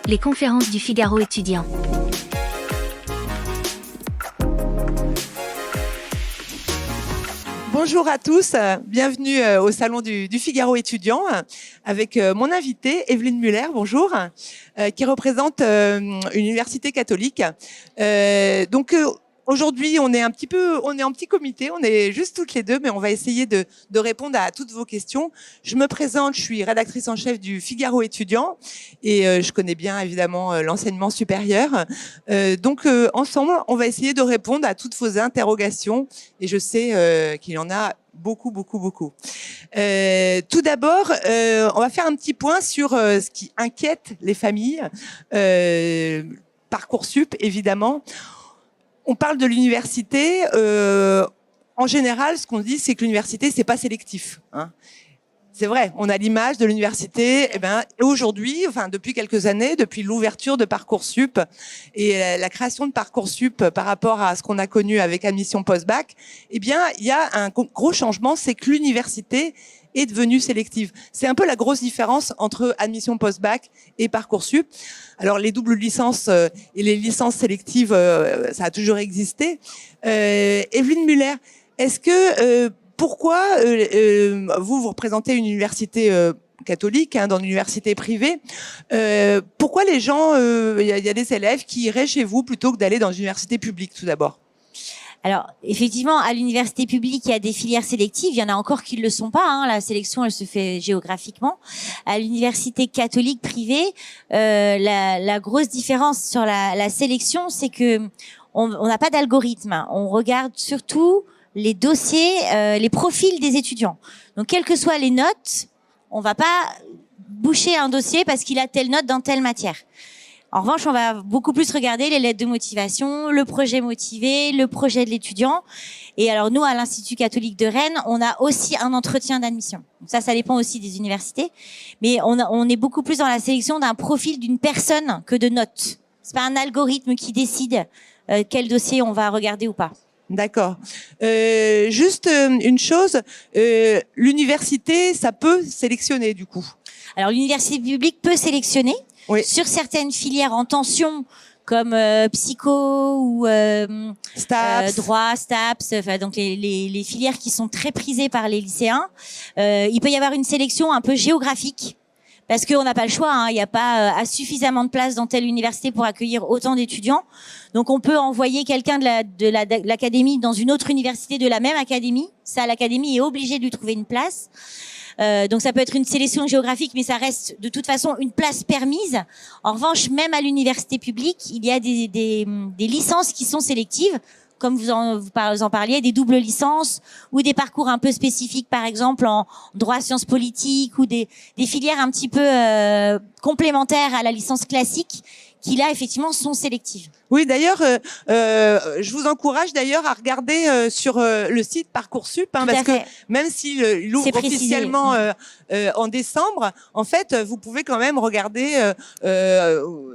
Les conférences du Figaro étudiant. Bonjour à tous, bienvenue au salon du Figaro étudiant avec mon invitée Evelyne Muller, bonjour, qui représente une université catholique. Aujourd'hui, on est en petit comité, on est juste toutes les deux, mais on va essayer de répondre à toutes vos questions. Je me présente, je suis rédactrice en chef du Figaro étudiant et je connais bien évidemment l'enseignement supérieur. Ensemble, on va essayer de répondre à toutes vos interrogations et je sais qu'il y en a beaucoup. Tout d'abord, on va faire un petit point sur ce qui inquiète les familles. Parcoursup, évidemment. On parle de l'université. En général, ce qu'on dit, c'est que l'université, c'est pas sélectif. Hein. C'est vrai, on a l'image de l'université. Aujourd'hui, depuis quelques années, depuis l'ouverture de Parcoursup et la création de Parcoursup par rapport à ce qu'on a connu avec admission post-bac, il y a un gros changement, c'est que l'université est devenue sélective. C'est un peu la grosse différence entre admission post-bac et Parcoursup. Alors, les doubles licences et les licences sélectives, ça a toujours existé. Evelyne Muller, est-ce que pourquoi vous représentez une université catholique, dans une université privée, pourquoi les gens, y a des élèves qui iraient chez vous plutôt que d'aller dans une université publique, tout d'abord? Alors, effectivement, à l'université publique, il y a des filières sélectives. Il y en a encore qui ne le sont pas. Hein. La sélection, elle se fait géographiquement. À l'université catholique privée, la grosse différence sur la sélection, c'est que on n'a pas d'algorithme. On regarde surtout les dossiers, les profils des étudiants. Donc, quelles que soient les notes, on va pas boucher un dossier parce qu'il a telle note dans telle matière. En revanche, on va beaucoup plus regarder les lettres de motivation, le projet motivé, le projet de l'étudiant. Et alors, nous, à l'Institut catholique de Rennes, on a aussi un entretien d'admission. Donc ça dépend aussi des universités. Mais on est beaucoup plus dans la sélection d'un profil d'une personne que de notes. C'est pas un algorithme qui décide quel dossier on va regarder ou pas. D'accord. Juste une chose, l'université, ça peut sélectionner du coup. Alors, l'université publique peut sélectionner. Oui. Sur certaines filières en tension, comme psycho ou droit, STAPS, donc les filières qui sont très prisées par les lycéens, il peut y avoir une sélection un peu géographique. Parce qu'on n'a pas le choix, hein, il n'y a pas suffisamment de place dans telle université pour accueillir autant d'étudiants. Donc on peut envoyer quelqu'un de l'académie dans une autre université de la même académie. Ça, l'académie est obligée de lui trouver une place. Donc ça peut être une sélection géographique, mais ça reste de toute façon une place permise. En revanche, même à l'université publique, il y a des licences qui sont sélectives, comme vous en parliez, des doubles licences ou des parcours un peu spécifiques, par exemple en droit, sciences politiques, ou des filières un petit peu complémentaires à la licence classique, qui là effectivement sont sélectives. Oui, d'ailleurs, je vous encourage d'ailleurs à regarder sur le site Parcoursup, parce que même s'il ouvre officiellement en décembre, en fait, vous pouvez quand même regarder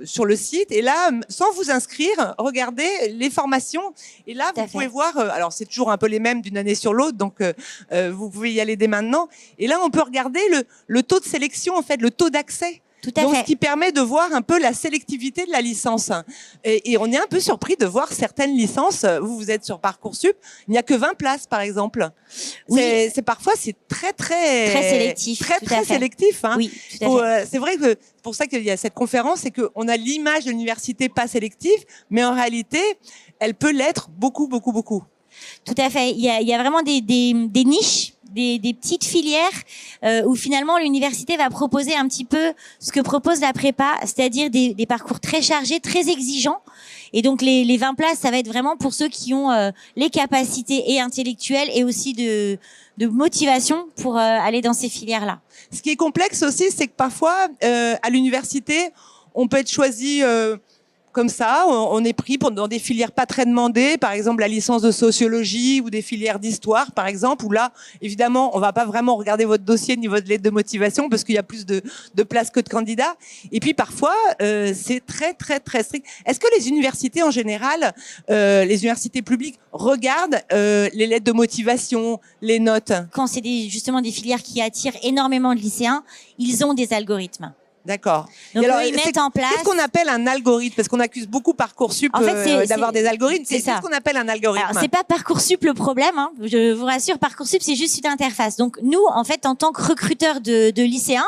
sur le site et là, sans vous inscrire, regardez les formations et là, vous pouvez voir. Alors, c'est toujours un peu les mêmes d'une année sur l'autre, donc vous pouvez y aller dès maintenant. Et là, on peut regarder le taux de sélection, en fait, le taux d'accès. Donc, ce qui permet de voir un peu la sélectivité de la licence. Et on est un peu surpris de voir certaines licences. Vous êtes sur Parcoursup, il n'y a que 20 places, par exemple. Oui. Parfois, c'est très sélectif. Très sélectif. Hein. Oui, tout à fait. C'est vrai que c'est pour ça qu'il y a cette conférence, c'est qu'on a l'image de l'université pas sélective, mais en réalité, elle peut l'être beaucoup. Tout à fait. Il y a vraiment des niches. Des petites filières où finalement l'université va proposer un petit peu ce que propose la prépa, c'est-à-dire des parcours très chargés, très exigeants. Et donc les 20 places, ça va être vraiment pour ceux qui ont les capacités et intellectuelles et aussi de motivation pour aller dans ces filières-là. Ce qui est complexe aussi, c'est que parfois à l'université, on peut être choisi comme ça, on est pris dans des filières pas très demandées, par exemple la licence de sociologie ou des filières d'histoire, par exemple, où là, évidemment, on va pas vraiment regarder votre dossier ni votre lettre de motivation parce qu'il y a plus de places que de candidats. Et puis parfois, c'est très strict. Est-ce que les universités en général, les universités publiques regardent les lettres de motivation, les notes? Quand c'est justement des filières qui attirent énormément de lycéens, ils ont des algorithmes. D'accord. Donc alors, ils mettent en place. Qu'est-ce qu'on appelle un algorithme? Parce qu'on accuse beaucoup Parcoursup d'avoir des algorithmes. Qu'est-ce qu'on appelle un algorithme? Alors, c'est pas Parcoursup le problème. Hein. Je vous rassure, Parcoursup c'est juste une interface. Donc nous, en fait, en tant que recruteurs de lycéens,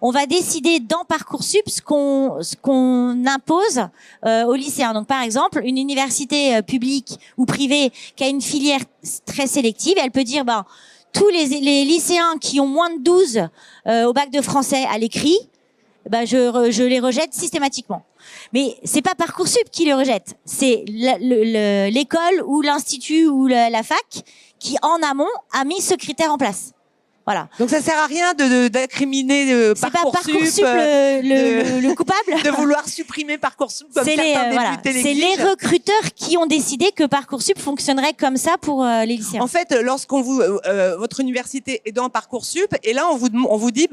on va décider dans Parcoursup ce qu'on impose aux lycéens. Donc par exemple, une université publique ou privée qui a une filière très sélective, elle peut dire tous les lycéens qui ont moins de 12 au bac de français à l'écrit, je les rejette systématiquement. Mais c'est pas Parcoursup qui les rejette, c'est l'école ou l'institut ou la fac qui en amont a mis ce critère en place. Voilà. Donc ça sert à rien d'incriminer Parcoursup, le coupable, de vouloir supprimer Parcoursup comme certains députés l'exigent. C'est les recruteurs qui ont décidé que Parcoursup fonctionnerait comme ça pour les lycéens. En fait, lorsqu'on votre université est dans Parcoursup, et là on vous dit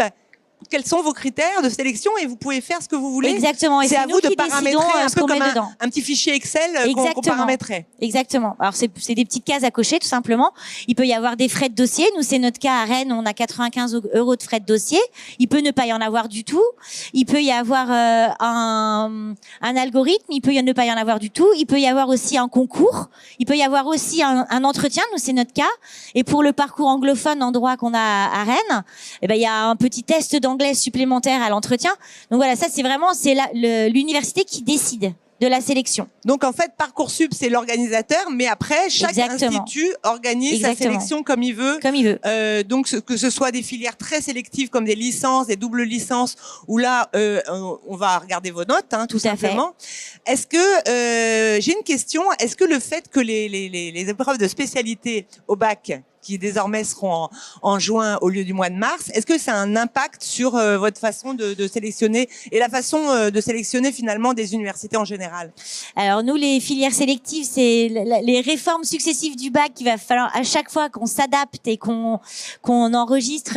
quels sont vos critères de sélection et vous pouvez faire ce que vous voulez. Exactement. Et c'est à vous de paramétrer un peu comme un petit fichier Excel qu'on paramétrait. Exactement. Alors c'est des petites cases à cocher tout simplement. Il peut y avoir des frais de dossier. Nous c'est notre cas à Rennes, on a 95 € de frais de dossier. Il peut ne pas y en avoir du tout. Il peut y avoir un algorithme. Il peut ne pas y en avoir du tout. Il peut y avoir aussi un concours. Il peut y avoir aussi un entretien. Nous c'est notre cas. Et pour le parcours anglophone en droit qu'on a à Rennes, il y a un petit test d'anglais supplémentaire à l'entretien. Donc voilà, ça c'est vraiment l'université qui décide de la sélection. Donc en fait, Parcoursup c'est l'organisateur, mais après chaque institut organise sa sélection comme il veut. Comme il veut. Donc que ce soit des filières très sélectives comme des licences, des doubles licences, où là on va regarder vos notes, tout simplement. Est-ce que j'ai une question? Est-ce que le fait que les épreuves de spécialité au bac qui désormais seront en juin au lieu du mois de mars, est-ce que ça a un impact sur votre façon de sélectionner et la façon de sélectionner finalement des universités en général? Alors nous, les filières sélectives, c'est les réformes successives du bac. Il va falloir à chaque fois qu'on s'adapte et qu'on enregistre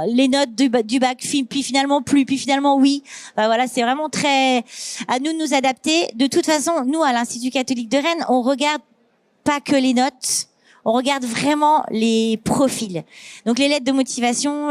les notes du bac, puis finalement plus, puis finalement oui. Voilà, c'est vraiment très à nous de nous adapter. De toute façon, nous à l'Institut catholique de Rennes, on regarde pas que les notes. On regarde vraiment les profils. Donc les lettres de motivation,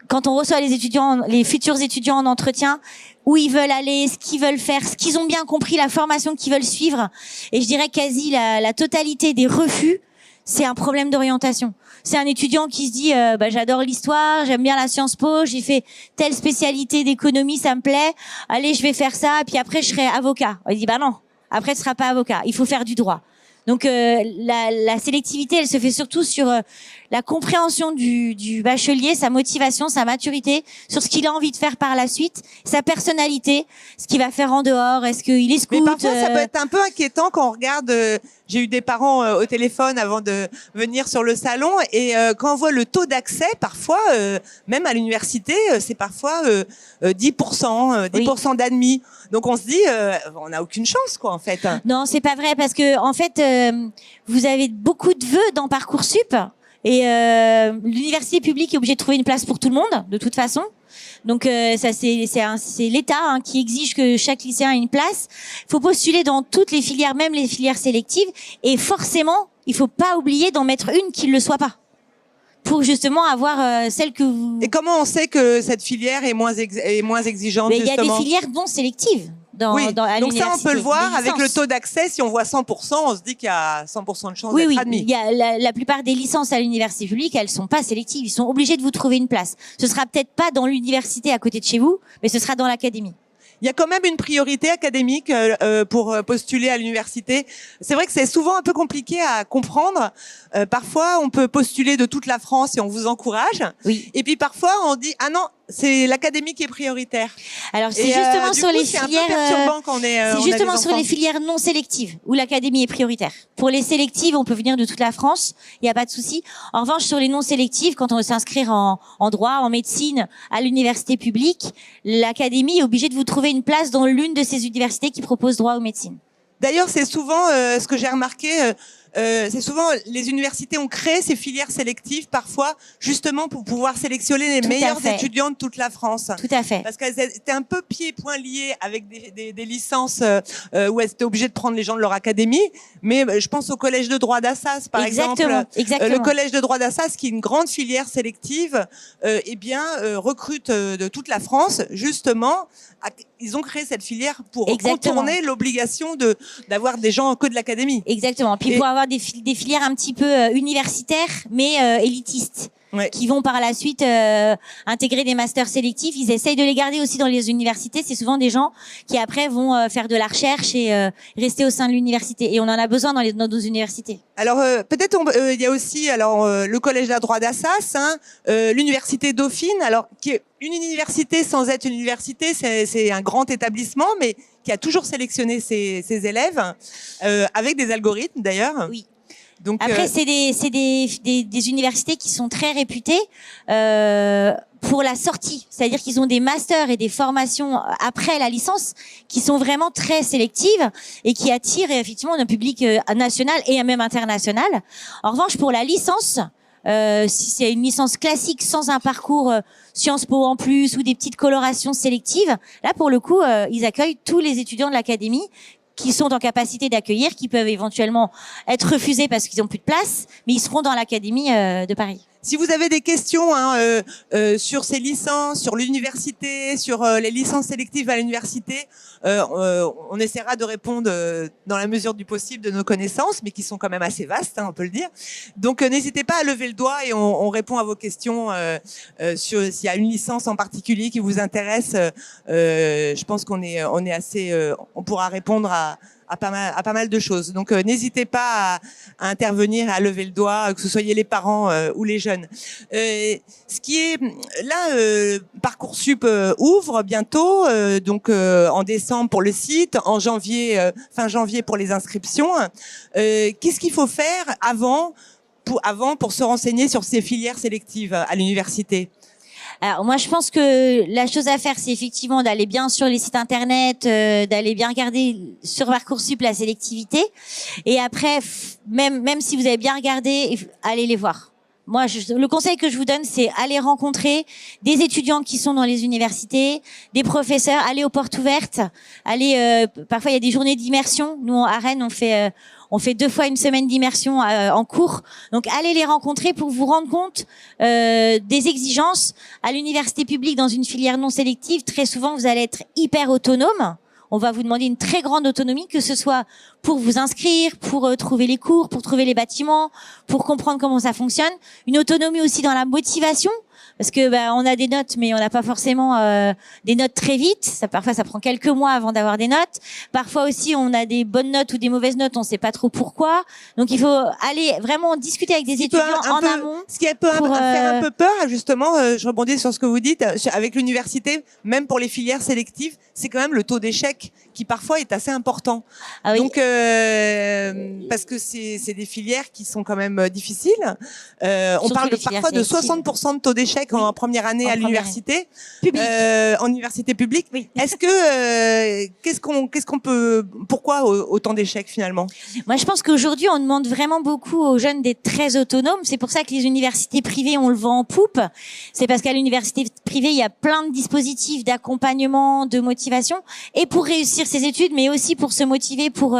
quand on reçoit les futurs étudiants en entretien, où ils veulent aller, ce qu'ils veulent faire, ce qu'ils ont bien compris, la formation qu'ils veulent suivre. Et je dirais quasi la totalité des refus, c'est un problème d'orientation. C'est un étudiant qui se dit j'adore l'histoire, j'aime bien la Sciences Po, j'ai fait telle spécialité d'économie, ça me plaît. Allez, je vais faire ça, puis après je serai avocat. On dit non. Après, tu ne seras pas avocat. Il faut faire du droit. Donc, la sélectivité, elle se fait surtout sur la compréhension du bachelier, sa motivation, sa maturité, sur ce qu'il a envie de faire par la suite, sa personnalité, ce qu'il va faire en dehors. Est-ce qu'il est scout? Mais parfois, ça peut être un peu inquiétant quand on regarde. J'ai eu des parents au téléphone avant de venir sur le salon et quand on voit le taux d'accès, parfois, même à l'université, c'est parfois 10% d'admis. Donc on se dit, on n'a aucune chance, quoi, en fait. Non, c'est pas vrai parce que en fait, vous avez beaucoup de vœux dans Parcoursup et l'université publique est obligée de trouver une place pour tout le monde, de toute façon. Donc ça c'est l'État qui exige que chaque lycéen ait une place. Il faut postuler dans toutes les filières, même les filières sélectives, et forcément, il faut pas oublier d'en mettre une qui ne le soit pas, pour justement avoir celle que vous... Et comment on sait que cette filière est moins exigeante? Mais il y a des filières non sélectives. À donc ça, on peut le voir avec le taux d'accès. Si on voit 100%, on se dit qu'il y a 100% de chance d'être admis. Il y a la plupart des licences à l'université publique, elles sont pas sélectives. Ils sont obligés de vous trouver une place. Ce sera peut-être pas dans l'université à côté de chez vous, mais ce sera dans l'académie. Il y a quand même une priorité académique pour postuler à l'université. C'est vrai que c'est souvent un peu compliqué à comprendre. Parfois, on peut postuler de toute la France et on vous encourage. Oui. Et puis parfois, on dit ah non, c'est l'académie qui est prioritaire. Alors c'est justement sur les filières. C'est justement sur les filières non sélectives où l'académie est prioritaire. Pour les sélectives, on peut venir de toute la France, il n'y a pas de souci. En revanche, sur les non sélectives, quand on veut s'inscrire en droit, en médecine, à l'université publique, l'académie est obligée de vous trouver une place dans l'une de ces universités qui proposent droit ou médecine. D'ailleurs, c'est souvent ce que j'ai remarqué. c'est souvent les universités ont créé ces filières sélectives parfois justement pour pouvoir sélectionner les meilleurs étudiants de toute la France. Tout à fait. Parce qu'elles étaient un peu pieds et poings liés avec des licences où elles étaient obligées de prendre les gens de leur académie. Mais je pense au collège de droit d'Assas, par exemple. Exactement. Le collège de droit d'Assas, qui est une grande filière sélective, recrute de toute la France justement. Ils ont créé cette filière pour contourner l'obligation d'avoir des gens que de l'académie. Exactement. Puis pour avoir des filières un petit peu universitaires, mais élitistes. Ouais. Qui vont par la suite intégrer des masters sélectifs. Ils essayent de les garder aussi dans les universités. C'est souvent des gens qui après vont faire de la recherche et rester au sein de l'université. Et on en a besoin dans nos universités. Alors peut-être il y a aussi le collège de droit d'Assas, l'université Dauphine. Alors qui est une université sans être une université, c'est un grand établissement, mais qui a toujours sélectionné ses élèves avec des algorithmes d'ailleurs. Oui. Donc, après, c'est des universités qui sont très réputées pour la sortie, c'est-à-dire qu'ils ont des masters et des formations après la licence qui sont vraiment très sélectives et qui attirent effectivement un public national et même international. En revanche, pour la licence, si c'est une licence classique sans un parcours Sciences Po en plus ou des petites colorations sélectives, là pour le coup, ils accueillent tous les étudiants de l'académie qui sont en capacité d'accueillir, qui peuvent éventuellement être refusés parce qu'ils n'ont plus de place, mais ils seront dans l'académie de Paris. Si vous avez des questions sur ces licences, sur l'université, sur les licences sélectives à l'université, on essaiera de répondre dans la mesure du possible de nos connaissances, mais qui sont quand même assez vastes, on peut le dire. Donc n'hésitez pas à lever le doigt et on répond à vos questions sur s'il y a une licence en particulier qui vous intéresse. Je pense qu'on est assez, on pourra répondre à pas mal de choses. Donc n'hésitez pas à intervenir, à lever le doigt, que ce soyez les parents ou les jeunes. Ce qui est là, Parcoursup ouvre bientôt, donc en décembre pour le site, en janvier, fin janvier pour les inscriptions. Qu'est-ce qu'il faut faire avant pour se renseigner sur ces filières sélectives à l'université? Alors moi je pense que la chose à faire c'est effectivement d'aller bien sur les sites internet, d'aller bien regarder sur Parcoursup la sélectivité et après même si vous avez bien regardé, allez les voir. Moi, le conseil que je vous donne, c'est aller rencontrer des étudiants qui sont dans les universités, des professeurs, aller aux portes ouvertes, aller. Parfois, il y a des journées d'immersion. Nous, à Rennes, on fait 2 fois une semaine d'immersion en cours. Donc, allez les rencontrer pour vous rendre compte des exigences. À l'université publique, dans une filière non sélective, très souvent, vous allez être hyper autonome. On va vous demander une très grande autonomie, que ce soit pour vous inscrire, pour trouver les cours, pour trouver les bâtiments, pour comprendre comment ça fonctionne. Une autonomie aussi dans la motivation, parce que on a des notes, mais on n'a pas forcément des notes très vite. Parfois, ça prend quelques mois avant d'avoir des notes. Parfois aussi, on a des bonnes notes ou des mauvaises notes, on ne sait pas trop pourquoi. Donc, il faut aller vraiment discuter avec des étudiants en amont. Ce qui peut faire un peu peur, justement, je rebondis sur ce que vous dites, avec l'université, même pour les filières sélectives, c'est quand même le taux d'échec qui parfois est assez important. Ah oui. Donc, parce que c'est des filières qui sont quand même difficiles. On parle parfois de 60% de taux d'échec en première année à l'université, en université publique. Oui. Est-ce que qu'est-ce qu'on peut, pourquoi autant d'échecs finalement? Moi, je pense qu'aujourd'hui, on demande vraiment beaucoup aux jeunes d'être très autonomes. C'est pour ça que les universités privées, on le vend en poupe. C'est parce qu'à l'université privée, il y a plein de dispositifs d'accompagnement, de motivation, et pour réussir ses études, mais aussi pour se motiver, pour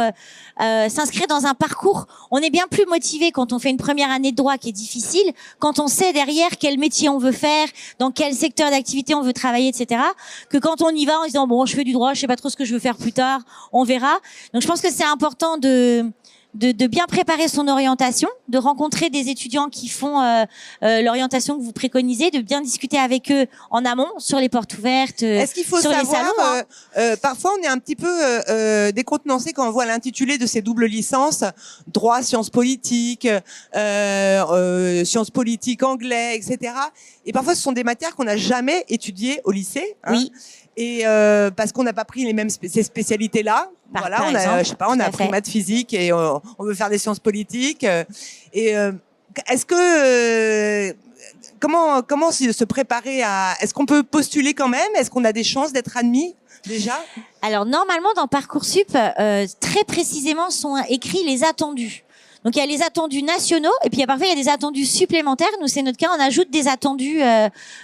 s'inscrire dans un parcours. On est bien plus motivé quand on fait une première année de droit qui est difficile, quand on sait derrière quel métier on veut faire, dans quel secteur d'activité on veut travailler, etc., que quand on y va en disant bon, je fais du droit, je sais pas trop ce que je veux faire plus tard, on verra. Donc je pense que c'est important de bien préparer son orientation, de rencontrer des étudiants qui font l'orientation que vous préconisez, de bien discuter avec eux en amont, sur les portes ouvertes, Est-ce qu'il faut sur savoir, les salons. Parfois on est un petit peu décontenancé quand on voit l'intitulé de ces doubles licences, droit, sciences politiques, sciences politiques, anglais, etc. Et parfois ce sont des matières qu'on n'a jamais étudiées au lycée. Oui. Et parce qu'on n'a pas pris les mêmes ces spécialités-là. Voilà, on a, je sais pas, on a appris maths, physique et on veut faire des sciences politiques. Et est-ce que comment se préparer à? Est-ce qu'on peut postuler quand même? Est-ce qu'on a des chances d'être admis déjà? Alors normalement dans Parcoursup, très précisément sont écrits les attendus. Donc il y a les attendus nationaux et puis parfois il y a des attendus supplémentaires. Nous c'est notre cas, on ajoute des attendus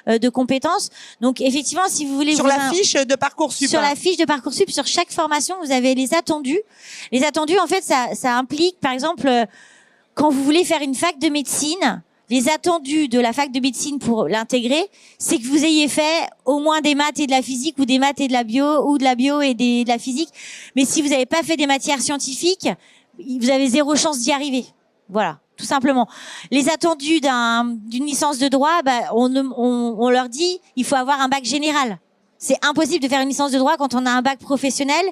de compétences. Donc effectivement, si vous voulez sur la fiche de Parcoursup, la fiche de Parcoursup, sur chaque formation, vous avez les attendus. Les attendus, en fait, ça implique, par exemple, quand vous voulez faire une fac de médecine, les attendus de la fac de médecine pour l'intégrer, c'est que vous ayez fait au moins des maths et de la physique ou des maths et de la bio ou de la bio et de la physique. Mais si vous n'avez pas fait des matières scientifiques, vous avez 0 chance d'y arriver. Voilà, tout simplement. Les attendus d'une licence de droit, on leur dit il faut avoir un bac général. C'est impossible de faire une licence de droit quand on a un bac professionnel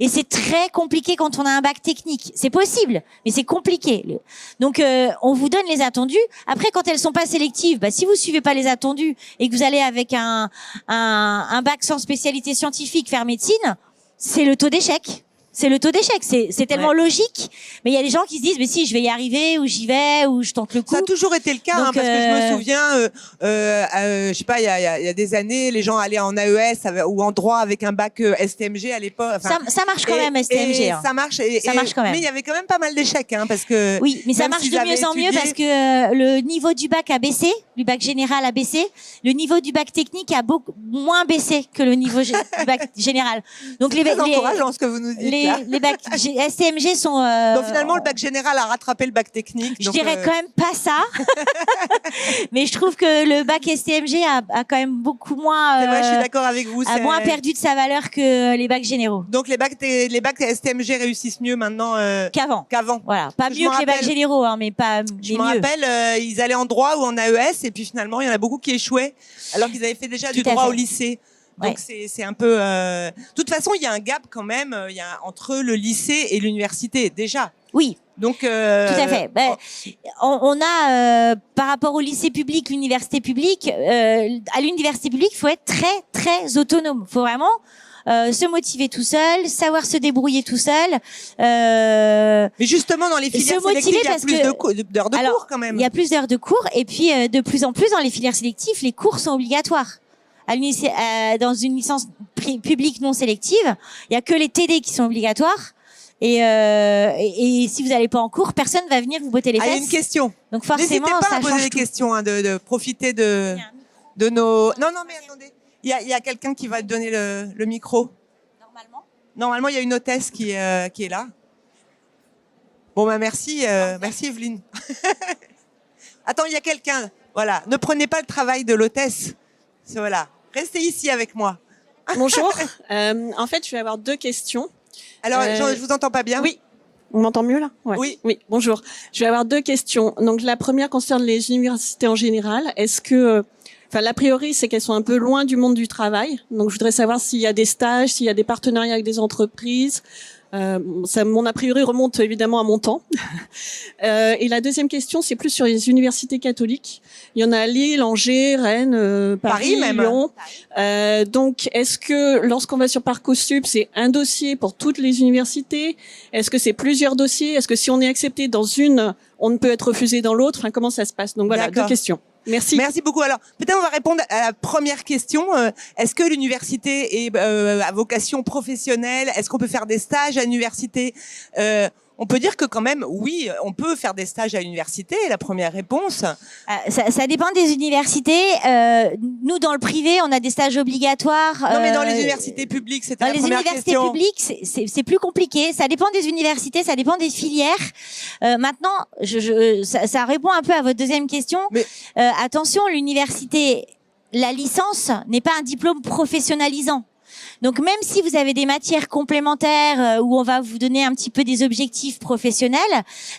et c'est très compliqué quand on a un bac technique. C'est possible, mais c'est compliqué. Donc, on vous donne les attendus. Après, quand elles sont pas sélectives, si vous suivez pas les attendus et que vous allez avec un bac sans spécialité scientifique faire médecine, c'est le taux d'échec. C'est le taux d'échec. C'est tellement logique. Mais il y a des gens qui se disent, mais si, je vais y arriver, ou j'y vais, ou je tente le coup. Ça a toujours été le cas, donc, parce que je me souviens, je sais pas, il y a des années, les gens allaient en AES ou en droit avec un bac STMG à l'époque. Enfin, ça marche quand même, STMG. Ça marche. Ça marche quand même. Mais il y avait quand même pas mal d'échecs, parce que. Oui, mais ça marche de mieux en mieux parce que le niveau du bac a baissé, du bac général a baissé, le niveau du bac technique a beaucoup moins baissé que le niveau du bac général. Donc c'est très encourageant ce que vous nous dites. Les bacs STMG sont. Donc finalement, le bac général a rattrapé le bac technique. Je dirais quand même pas ça, mais je trouve que le bac STMG a quand même beaucoup moins. C'est vrai, je suis d'accord avec vous. A moins perdu de sa valeur que les bacs généraux. Donc les bacs STMG réussissent mieux maintenant qu'avant. Voilà, pas mieux que les bacs généraux, mais pas. Je me rappelle, ils allaient en droit ou en AES et puis finalement, il y en a beaucoup qui échouaient alors qu'ils avaient fait déjà du droit au lycée. Donc c'est un peu. De toute façon, il y a un gap quand même. Entre le lycée et l'université déjà. Oui. Donc. Tout à fait. On a par rapport au lycée public, l'université publique. À l'université publique, il faut être très très autonome. Il faut vraiment se motiver tout seul, savoir se débrouiller tout seul. Mais justement, dans les filières sélectives, il y a plus d'heures de cours quand même. Il y a plus d'heures de cours et puis de plus en plus dans les filières sélectives, les cours sont obligatoires. Dans une licence publique non sélective, il y a que les TD qui sont obligatoires. Et si vous n'allez pas en cours, personne va venir vous botter les fesses. Il y a une question. Donc forcément, n'hésitez pas à poser des questions, de profiter de nos. Non, mais attendez. Il y a quelqu'un qui va te donner le micro. Normalement, il y a une hôtesse qui est là. Bon, merci, merci Evelyne. Attends, il y a quelqu'un. Voilà. Ne prenez pas le travail de l'hôtesse. Voilà. Restez ici avec moi. Bonjour. En fait, je vais avoir 2 questions. Alors, je vous entends pas bien. Oui. On m'entend mieux là? Ouais. Oui. Oui. Bonjour. Je vais avoir 2 questions. Donc, la première concerne les universités en général. Est-ce que, l'a priori, c'est qu'elles sont un peu loin du monde du travail. Donc, je voudrais savoir s'il y a des stages, s'il y a des partenariats avec des entreprises. Mon a priori remonte évidemment à mon temps. Et la deuxième question, c'est plus sur les universités catholiques. Il y en a à Lille, Angers, Rennes, Paris même. Lyon. Donc, est-ce que lorsqu'on va sur Parcoursup, c'est un dossier pour toutes les universités? Est-ce que c'est plusieurs dossiers? Est-ce que si on est accepté dans une, on ne peut être refusé dans l'autre? Comment ça se passe? Donc voilà, 2 questions. Merci. Merci beaucoup. Alors, peut-être on va répondre à la première question. Est-ce que l'université est à vocation professionnelle? Est-ce qu'on peut faire des stages à l'université? On peut dire que quand même, oui, on peut faire des stages à l'université. La première réponse. Ça dépend des universités. Nous, dans le privé, on a des stages obligatoires. Non, mais dans les universités publiques, c'était la première question. Dans les universités publiques, c'est plus compliqué. Ça dépend des universités, ça dépend des filières. Maintenant, ça répond un peu à votre deuxième question. Mais attention, l'université, la licence n'est pas un diplôme professionnalisant. Donc même si vous avez des matières complémentaires où on va vous donner un petit peu des objectifs professionnels,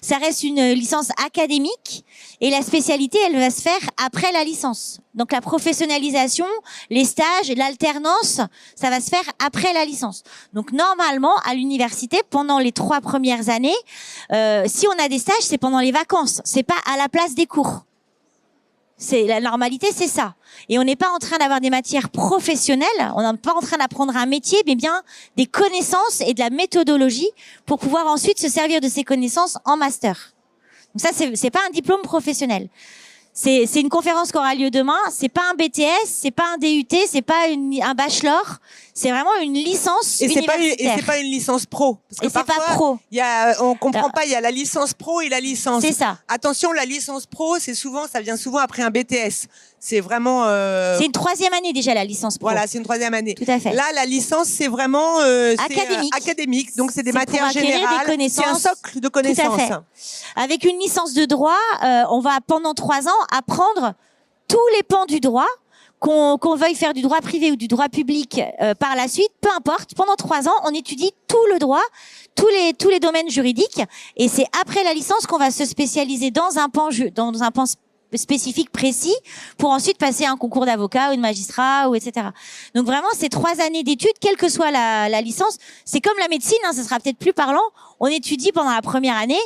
ça reste une licence académique et la spécialité, elle va se faire après la licence. Donc la professionnalisation, les stages, l'alternance, ça va se faire après la licence. Donc normalement, à l'université, pendant les 3 premières années, si on a des stages, c'est pendant les vacances, c'est pas à la place des cours. C'est la normalité, c'est ça. Et on n'est pas en train d'avoir des matières professionnelles, on n'est pas en train d'apprendre un métier, mais bien des connaissances et de la méthodologie pour pouvoir ensuite se servir de ces connaissances en master. Donc ça, c'est pas un diplôme professionnel. C'est une conférence qui aura lieu demain. C'est pas un BTS, c'est pas un DUT, c'est pas un bachelor. C'est vraiment une licence universitaire. Et c'est pas une licence pro. Parce que et c'est pas pro. On comprend pas, il y a la licence pro et la licence. C'est ça. Attention, la licence pro, ça vient souvent après un BTS. C'est vraiment. C'est une 3e année déjà la licence pro. Voilà, c'est une 3e année. Tout à fait. Là, la licence, c'est vraiment académique. Donc, c'est des matières générales. C'est un socle de connaissances. Tout à fait. Avec une licence de droit, on va pendant 3 ans apprendre tous les pans du droit. Qu'on veuille faire du droit privé ou du droit public par la suite, peu importe. Pendant 3 ans, on étudie tout le droit, tous les domaines juridiques, et c'est après la licence qu'on va se spécialiser dans un pan spécifique précis pour ensuite passer un concours d'avocat ou de magistrat ou etc. Donc vraiment, c'est 3 années d'études, quelle que soit la licence. C'est comme la médecine, ça sera peut-être plus parlant. On étudie pendant la première année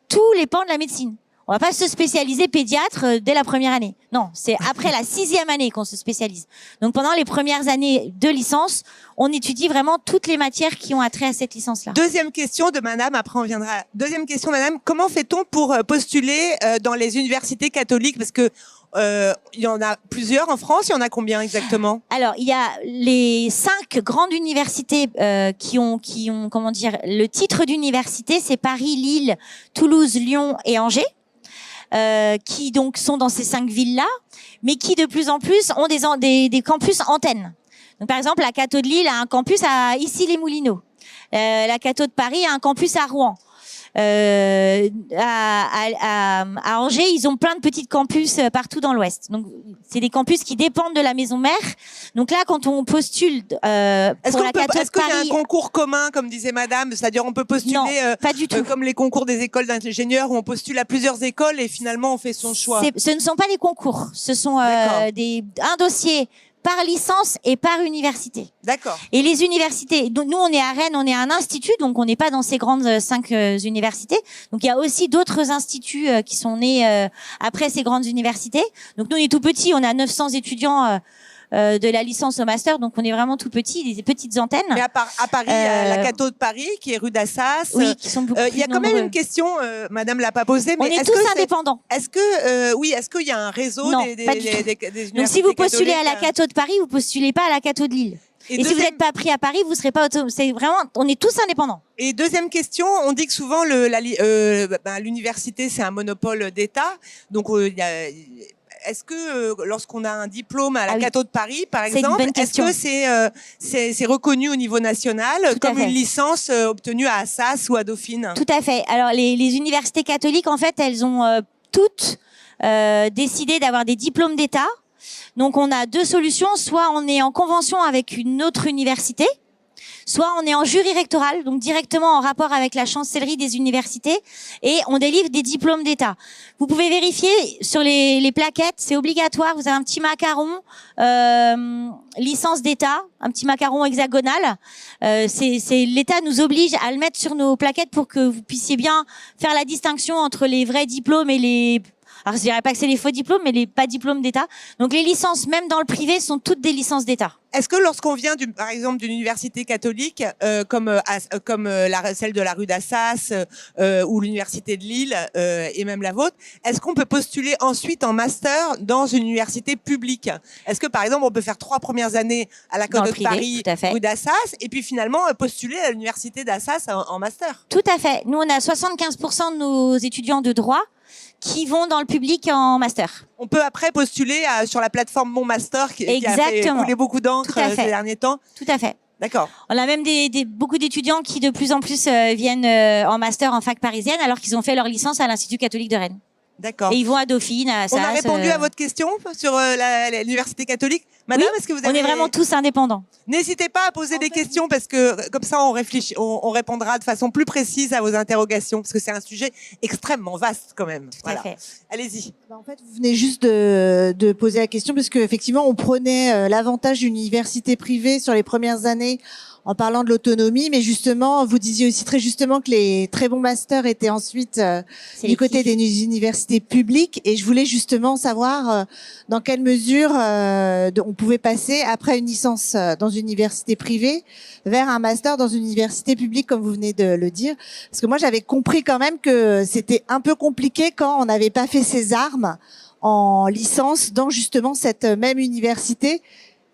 tous les pans de la médecine. On va pas se spécialiser pédiatre dès la première année. Non, c'est après la 6e année qu'on se spécialise. Donc pendant les premières années de licence, on étudie vraiment toutes les matières qui ont attrait à cette licence-là. Deuxième question de madame, après on viendra. Deuxième question, madame, comment fait-on pour postuler dans les universités catholiques? Parce que il y en a plusieurs en France, il y en a combien exactement? Alors, il y a les 5 grandes universités qui ont comment dire, le titre d'université, c'est Paris, Lille, Toulouse, Lyon et Angers. Qui donc sont dans ces 5 villes-là, mais qui de plus en plus ont des campus antennes. Donc par exemple, la Catho de Lille a un campus à Issy-les-Moulineaux. La Catho de Paris a un campus à Rouen. À Angers, ils ont plein de petits campus partout dans l'Ouest. Donc, c'est des campus qui dépendent de la maison mère. Donc là, quand on postule pour la Catho de Paris... Est-ce qu'il y a un concours commun, comme disait madame? C'est-à-dire, on peut postuler pas du tout. Comme les concours des écoles d'ingénieurs, où on postule à plusieurs écoles et finalement, on fait son choix. Ce ne sont pas des concours. Ce sont un dossier par licence et par université. D'accord. Et les universités, donc nous on est à Rennes, on est un institut, donc on n'est pas dans ces grandes 5 universités. Donc il y a aussi d'autres instituts qui sont nés après ces grandes universités. Donc nous on est tout petits, on a 900 étudiants de la licence au master, donc on est vraiment tout petit, des petites antennes. Mais à Paris, la Catho de Paris, qui est rue d'Assas. Oui, qui sont beaucoup plus nombreux. Il y a quand même une question, madame l'a pas posée, mais on est tous indépendants. Est-ce qu'il y a un réseau des universités? Donc si vous postulez à la Catho de Paris, vous postulez pas à la Catho de Lille. Et si vous n'êtes pas pris à Paris, vous serez pas autonome. C'est vraiment, on est tous indépendants. Et deuxième question, on dit que souvent l'université c'est un monopole d'État, donc est-ce que lorsqu'on a un diplôme à la Catho de Paris, par exemple, est-ce que c'est reconnu au niveau national comme une licence obtenue à Assas ou à Dauphine? Tout à fait. Alors les universités catholiques, en fait, elles ont toutes décidé d'avoir des diplômes d'État. Donc on a 2 solutions, soit on est en convention avec une autre université, soit on est en jury rectoral, donc directement en rapport avec la chancellerie des universités, et on délivre des diplômes d'État. Vous pouvez vérifier sur les plaquettes, c'est obligatoire, vous avez un petit macaron licence d'État, un petit macaron hexagonal. L'État nous oblige à le mettre sur nos plaquettes pour que vous puissiez bien faire la distinction entre les vrais diplômes et les... Alors, je dirais pas que c'est les faux diplômes, mais les pas diplômes d'État. Donc, les licences, même dans le privé, sont toutes des licences d'État. Est-ce que lorsqu'on vient, par exemple, d'une université catholique, comme celle de la rue d'Assas ou l'université de Lille et même la vôtre, est-ce qu'on peut postuler ensuite en master dans une université publique? Est-ce que, par exemple, on peut faire 3 premières années à la Catho de Paris, rue d'Assas, et puis finalement postuler à l'université d'Assas en master? Tout à fait. Nous, on a 75% de nos étudiants de droit qui vont dans le public en master. On peut après postuler sur la plateforme Mon Master qui a fait couler beaucoup d'encre ces derniers temps. Tout à fait. D'accord. On a même beaucoup d'étudiants qui de plus en plus viennent en master en fac parisienne alors qu'ils ont fait leur licence à l'Institut catholique de Rennes. D'accord. Et ils vont à Dauphine, à Assas. On a répondu à votre question sur l'université catholique. Madame, est-ce que vous avez... On est vraiment tous indépendants. N'hésitez pas à poser des questions parce que comme ça on réfléchit, on répondra de façon plus précise à vos interrogations parce que c'est un sujet extrêmement vaste quand même. Tout à fait. Allez-y. En fait, vous venez juste de poser la question parce qu'effectivement on prenait l'avantage d'une université privée sur les premières années en parlant de l'autonomie, mais justement, vous disiez aussi très justement que les très bons masters étaient ensuite du côté des universités publiques, et je voulais justement savoir dans quelle mesure on pouvait passer après une licence dans une université privée vers un master dans une université publique, comme vous venez de le dire. Parce que moi, j'avais compris quand même que c'était un peu compliqué quand on n'avait pas fait ses armes en licence dans justement cette même université.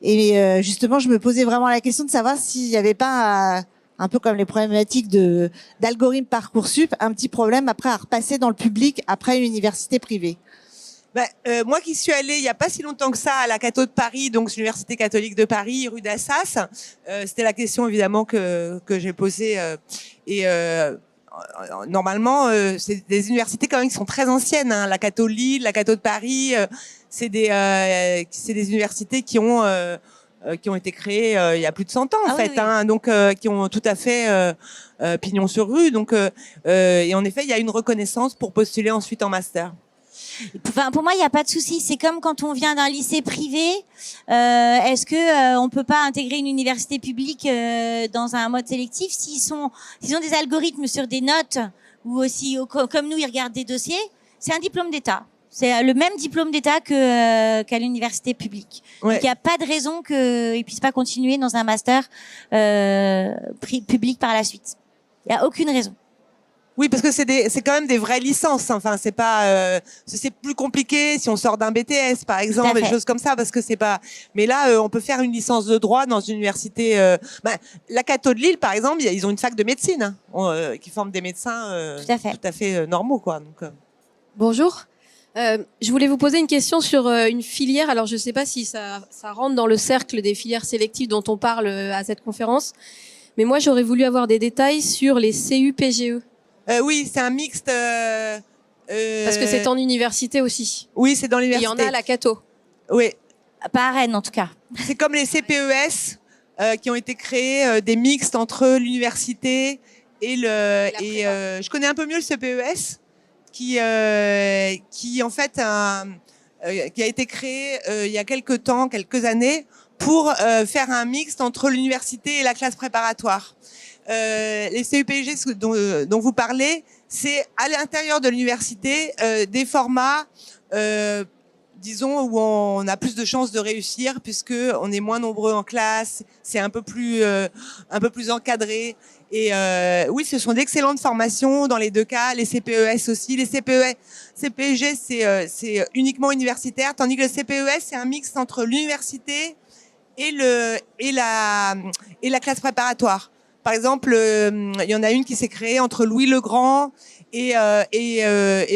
Et justement, je me posais vraiment la question de savoir s'il n'y avait pas, un peu comme les problématiques d'algorithme Parcoursup, un petit problème après à repasser dans le public après une université privée. Moi qui suis allée il n'y a pas si longtemps que ça à la Catho de Paris, donc l'Université catholique de Paris, rue d'Assas, c'était la question évidemment que j'ai posée. Normalement, c'est des universités quand même qui sont très anciennes. Hein. La Catho Lille, la Catho de Paris, c'est des universités qui ont été créées il y a plus de 100 ans en fait, oui. Hein, donc qui ont tout à fait pignon sur rue. Donc et en effet, il y a une reconnaissance pour postuler ensuite en master. Enfin, pour moi, il n'y a pas de souci. C'est comme quand on vient d'un lycée privé. Est-ce que on peut pas intégrer une université publique dans un mode sélectif s'ils ont des algorithmes sur des notes ou aussi comme nous, ils regardent des dossiers. C'est un diplôme d'État. C'est le même diplôme d'État qu'à l'université publique. Ouais. Donc il n'y a pas de raison qu'ils puissent pas continuer dans un master public par la suite. Il n'y a aucune raison. Oui, parce que c'est quand même des vraies licences. Enfin, c'est pas, c'est plus compliqué si on sort d'un BTS, par exemple, des choses comme ça, parce que c'est pas. Mais là, on peut faire une licence de droit dans une université. La Catho de Lille, par exemple, ils ont une fac de médecine qui forme des médecins tout à fait normaux, quoi. Donc. Bonjour. Je voulais vous poser une question sur une filière. Alors, je ne sais pas si ça rentre dans le cercle des filières sélectives dont on parle à cette conférence, mais moi, j'aurais voulu avoir des détails sur les CUPGE. Oui, c'est un mixte. Parce que c'est en université aussi. Oui, c'est dans l'université. Il y en a à la Catho. Oui. Pas à Rennes, en tout cas. C'est comme les CPES qui ont été créés, des mixtes entre l'université et le. Et je connais un peu mieux le CPES, qui en fait qui a été créé il y a quelques années, pour faire un mixte entre l'université et la classe préparatoire. Les CUPG dont vous parlez, c'est à l'intérieur de l'université des formats, disons, où on a plus de chances de réussir puisque on est moins nombreux en classe, c'est un peu plus encadré. Et oui, ce sont d'excellentes formations dans les deux cas. Les CPES aussi, les CPG c'est uniquement universitaire, tandis que le CPES c'est un mix entre l'université et la classe préparatoire. Par exemple, il y en a une qui s'est créée entre Louis le Grand et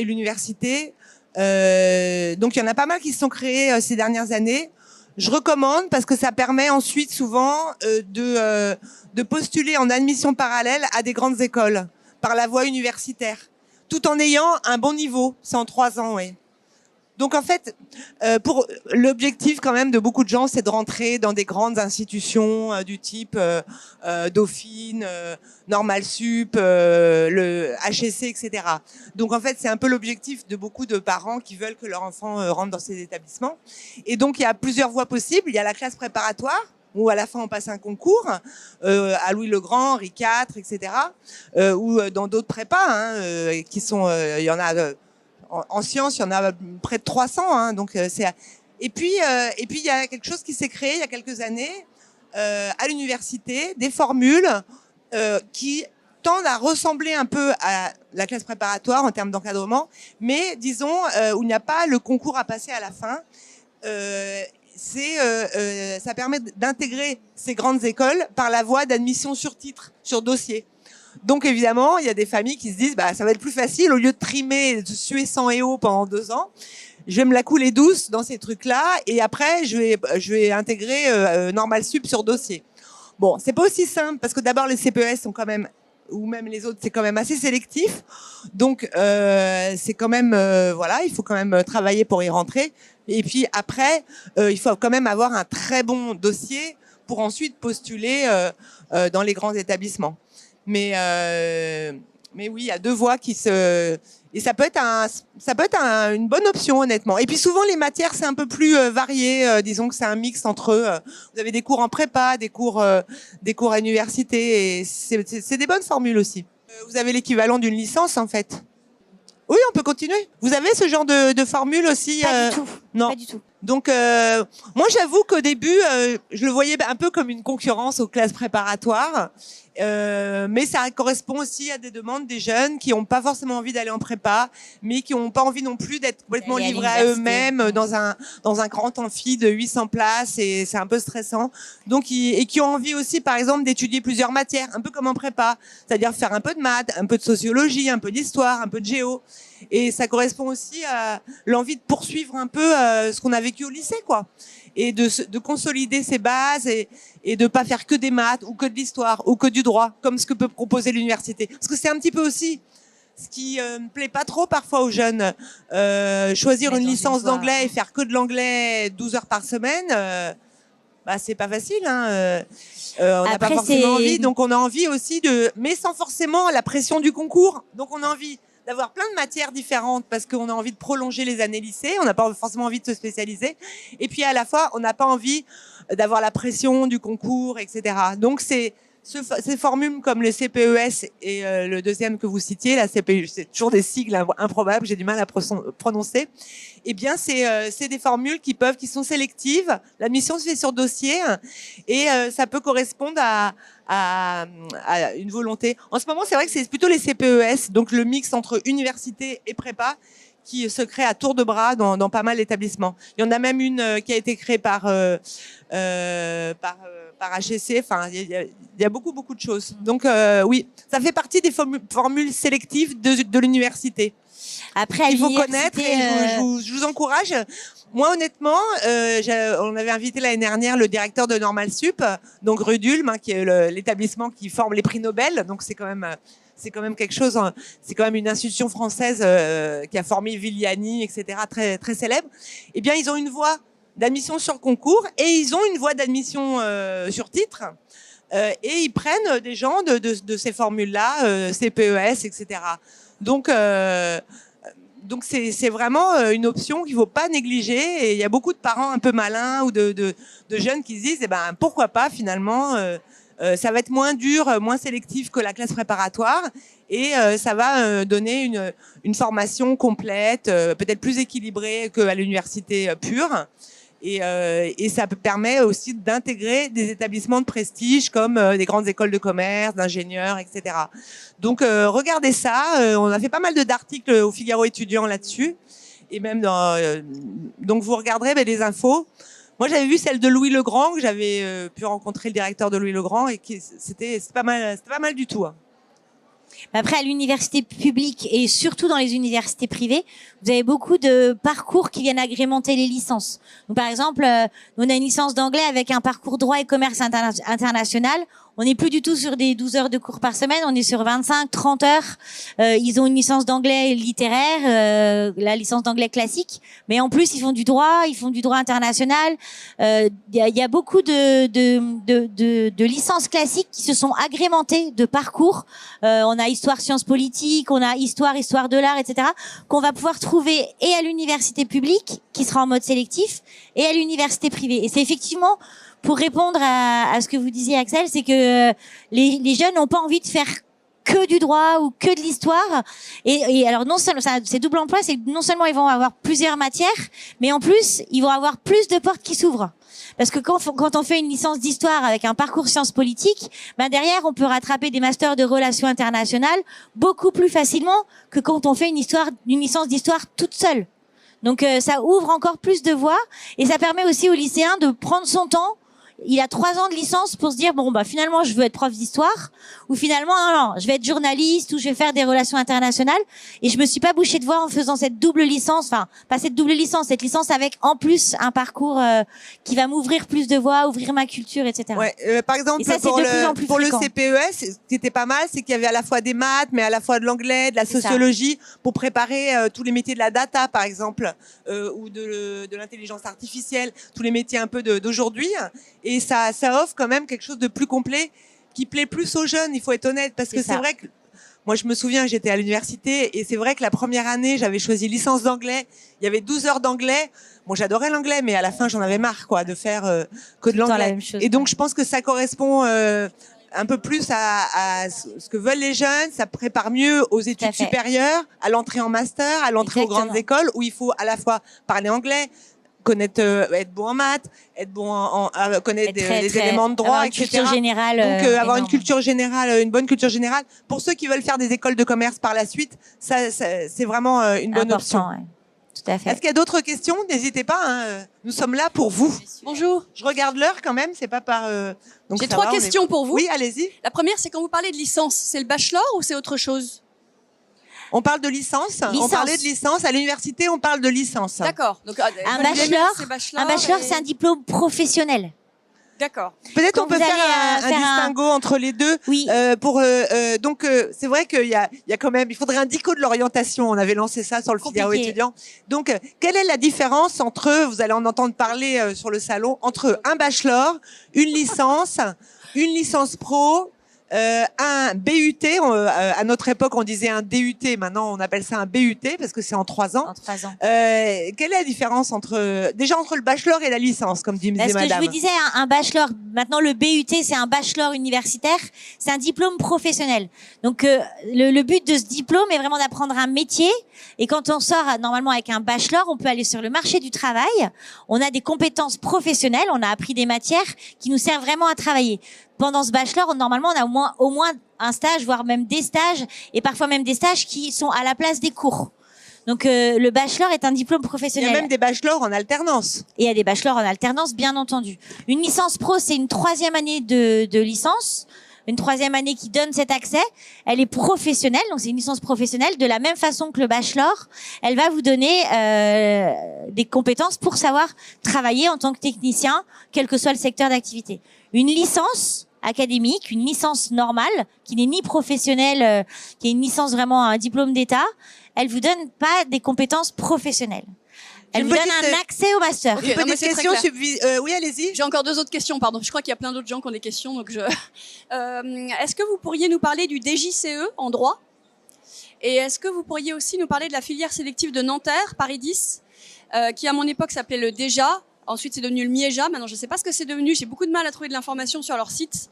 l'université. Donc il y en a pas mal qui se sont créés ces dernières années. Je recommande parce que ça permet ensuite souvent de postuler en admission parallèle à des grandes écoles par la voie universitaire, tout en ayant un bon niveau. C'est en 3 ans, oui. Donc en fait, pour l'objectif quand même de beaucoup de gens, c'est de rentrer dans des grandes institutions du type Dauphine, Normal Sup, le HEC, etc. Donc en fait, c'est un peu l'objectif de beaucoup de parents qui veulent que leur enfant rentre dans ces établissements. Et donc il y a plusieurs voies possibles. Il y a la classe préparatoire, où à la fin on passe un concours à Louis le Grand, Henri IV, etc. Ou dans d'autres prépas, qui sont, il y en a. En sciences, il y en a près de 300, hein, donc c'est. Et puis il y a quelque chose qui s'est créé il y a quelques années à l'université, des formules qui tendent à ressembler un peu à la classe préparatoire en termes d'encadrement, mais disons où il n'y a pas le concours à passer à la fin. Ça permet d'intégrer ces grandes écoles par la voie d'admission sur titre, sur dossier. Donc évidemment, il y a des familles qui se disent ça va être plus facile, au lieu de trimer et de suer sang et eau pendant 2 ans, je vais me la couler douce dans ces trucs-là et après je vais intégrer Normal Sup sur dossier. Bon, c'est pas aussi simple parce que d'abord les CPES sont quand même, ou même les autres, c'est quand même assez sélectif. Donc c'est quand même voilà, il faut quand même travailler pour y rentrer. Et puis après, il faut quand même avoir un très bon dossier pour ensuite postuler dans les grands établissements. Mais oui, il y a 2 voies qui se, et ça peut être une bonne option honnêtement. Et puis souvent les matières c'est un peu plus varié. Disons que c'est un mix entre vous avez des cours en prépa, des cours à l'université, et c'est des bonnes formules aussi. Vous avez l'équivalent d'une licence en fait. Oui, on peut continuer. Vous avez ce genre de formule aussi? Pas du tout. Non. Pas du tout. Donc, moi, j'avoue qu'au début, je le voyais un peu comme une concurrence aux classes préparatoires. Mais ça correspond aussi à des demandes des jeunes qui n'ont pas forcément envie d'aller en prépa, mais qui n'ont pas envie non plus d'être complètement livrés à eux-mêmes dans un grand amphi de 800 places, et c'est un peu stressant. Donc, et qui ont envie aussi, par exemple, d'étudier plusieurs matières, un peu comme en prépa, c'est-à-dire faire un peu de maths, un peu de sociologie, un peu d'histoire, un peu de géo. Et ça correspond aussi à l'envie de poursuivre un peu ce qu'on a vécu au lycée, quoi. Et de consolider ses bases et de pas faire que des maths ou que de l'histoire ou que du droit, comme ce que peut proposer l'université. Parce que c'est un petit peu aussi ce qui me plaît pas trop parfois aux jeunes. Choisir une licence d'anglais et faire que de l'anglais 12 heures par semaine, bah c'est pas facile, hein. On n'a pas forcément envie, donc on a envie aussi mais sans forcément la pression du concours. Donc on a envie d'avoir plein de matières différentes parce qu'on a envie de prolonger les années lycée, on n'a pas forcément envie de se spécialiser, et puis à la fois on n'a pas envie d'avoir la pression du concours, etc. Donc ces formules comme le CPES et le deuxième que vous citiez, la CPU, c'est toujours des sigles improbables, j'ai du mal à prononcer. Eh bien, c'est des formules qui sont sélectives. L'admission se fait sur dossier et ça peut correspondre à une volonté. En ce moment, c'est vrai que c'est plutôt les CPES, donc le mix entre université et prépa, qui se crée à tour de bras dans pas mal d'établissements. Il y en a même une qui a été créée par HEC. Enfin, il y a beaucoup de choses. Donc oui, ça fait partie des formules sélectives de l'université. Après, il faut connaître, et je vous encourage. Moi, honnêtement, on avait invité l'année dernière le directeur de Normal Sup, donc Rudulm, qui est l'établissement qui forme les prix Nobel. Donc c'est quand même quelque chose. C'est quand même une institution française qui a formé Viliani, etc., très très célèbre. Eh bien, ils ont une voie d'admission sur concours et ils ont une voie d'admission sur titre. Et ils prennent des gens de ces formules-là, CPES, etc. Donc c'est vraiment une option qu'il faut pas négliger, et il y a beaucoup de parents un peu malins ou de jeunes qui se disent pourquoi pas finalement, ça va être moins dur, moins sélectif que la classe préparatoire, et ça va donner une formation complète, peut-être plus équilibrée qu'à l'université pure. Et ça permet aussi d'intégrer des établissements de prestige comme des grandes écoles de commerce, d'ingénieurs, etc. Donc regardez ça. On a fait pas mal d'articles au Figaro étudiant là-dessus, et même donc vous regarderez les infos. Moi, j'avais vu celle de Louis Le Grand, que j'avais pu rencontrer le directeur de Louis Le Grand, et c'était pas mal du tout. Hein. Après, à l'université publique et surtout dans les universités privées, vous avez beaucoup de parcours qui viennent agrémenter les licences. Donc, par exemple, on a une licence d'anglais avec un parcours droit et commerce international. On n'est plus du tout sur des 12 heures de cours par semaine, on est sur 25, 30 heures. Ils ont une licence d'anglais littéraire, la licence d'anglais classique, mais en plus ils font du droit international. Il y a beaucoup de licences classiques qui se sont agrémentées de parcours. On a histoire, sciences politiques, on a histoire de l'art, etc., qu'on va pouvoir trouver et à l'université publique, qui sera en mode sélectif, et à l'université privée. Et c'est effectivement, pour répondre à ce que vous disiez, Axel, c'est que les jeunes n'ont pas envie de faire que du droit ou que de l'histoire. Et alors, non seulement, c'est double emploi, c'est que non seulement ils vont avoir plusieurs matières, mais en plus, ils vont avoir plus de portes qui s'ouvrent. Parce que quand on fait une licence d'histoire avec un parcours sciences politiques, derrière, on peut rattraper des masters de relations internationales beaucoup plus facilement que quand on fait une licence d'histoire toute seule. Donc, ça ouvre encore plus de voies, et ça permet aussi aux lycéens de prendre son temps. Il a 3 ans de licence pour se dire finalement je veux être prof d'histoire, ou finalement non, je vais être journaliste, ou je vais faire des relations internationales, et je me suis pas bouché de voie en faisant cette double licence, enfin pas cette double licence, cette licence avec en plus un parcours qui va m'ouvrir plus de voies, ouvrir ma culture, etc. Ouais, par exemple ça, pour le CPES, ce qui était pas mal, c'est qu'il y avait à la fois des maths, mais à la fois de l'anglais, de la sociologie, pour préparer tous les métiers de la data, par exemple, ou de l'intelligence artificielle, tous les métiers un peu d'aujourd'hui. Et ça offre quand même quelque chose de plus complet, qui plaît plus aux jeunes, il faut être honnête, parce que c'est vrai que moi je me souviens, j'étais à l'université, et c'est vrai que la première année, j'avais choisi licence d'anglais, il y avait 12 heures d'anglais. Bon, j'adorais l'anglais, mais à la fin, j'en avais marre, de faire que de l'anglais. Et donc, je pense que ça correspond un peu plus à ce que veulent les jeunes. Ça prépare mieux aux études supérieures, à l'entrée en master, à l'entrée aux grandes écoles, où il faut à la fois parler anglais, connaître, être bon en maths, être bon connaître les éléments de droit, etc. Culture générale. Donc avoir une culture générale, une bonne culture générale. Pour ceux qui veulent faire des écoles de commerce par la suite, ça c'est vraiment une bonne option. Ouais. Tout à fait. Est-ce qu'il y a d'autres questions? N'hésitez pas, hein, nous sommes là pour vous. Bonjour. Je regarde l'heure quand même, c'est pas par... J'ai 3 questions pour vous. Oui, allez-y. La première, c'est quand vous parlez de licence, c'est le bachelor ou c'est autre chose? On parle de licence. On parlait de licence. À l'université, on parle de licence. D'accord. Donc, un bachelor, c'est un diplôme professionnel. D'accord. Peut-être on peut faire un distinguo entre les deux. Oui. Donc c'est vrai qu'il y a quand même, il faudrait un dico de l'orientation. On avait lancé ça sur le Figaro étudiant. Donc quelle est la différence entre, vous allez en entendre parler sur le salon, entre un bachelor, une licence pro, un BUT, à notre époque on disait un DUT, maintenant on appelle ça un BUT parce que c'est en 3 ans. En 3 ans. Quelle est la différence entre le bachelor et la licence, comme disait madame? Parce que je vous disais, un bachelor, maintenant le BUT c'est un bachelor universitaire, c'est un diplôme professionnel. Donc le but de ce diplôme est vraiment d'apprendre un métier, et quand on sort normalement avec un bachelor, on peut aller sur le marché du travail, on a des compétences professionnelles, on a appris des matières qui nous servent vraiment à travailler. Pendant ce bachelor, normalement, on a au moins un stage, voire même des stages, et parfois même des stages qui sont à la place des cours. Donc, le bachelor est un diplôme professionnel. Il y a même des bachelors en alternance. Et il y a des bachelors en alternance, bien entendu. Une licence pro, c'est une 3e année de licence, une 3e année qui donne cet accès. Elle est professionnelle, donc c'est une licence professionnelle. De la même façon que le bachelor, elle va vous donner des compétences pour savoir travailler en tant que technicien, quel que soit le secteur d'activité. Une licence académique, une licence normale, qui n'est ni professionnelle, qui est une licence vraiment, un diplôme d'État, elle vous donne pas des compétences professionnelles. Elle vous donne un accès au master. Okay, non, questions oui, allez-y. J'ai encore 2 autres questions, pardon. Je crois qu'il y a plein d'autres gens qui ont des questions, donc est-ce que vous pourriez nous parler du DJCE en droit? Et est-ce que vous pourriez aussi nous parler de la filière sélective de Nanterre, Paris 10, qui à mon époque s'appelait le DEJA. Ensuite, c'est devenu le MIEJA. Maintenant, je ne sais pas ce que c'est devenu. J'ai beaucoup de mal à trouver de l'information sur leur site.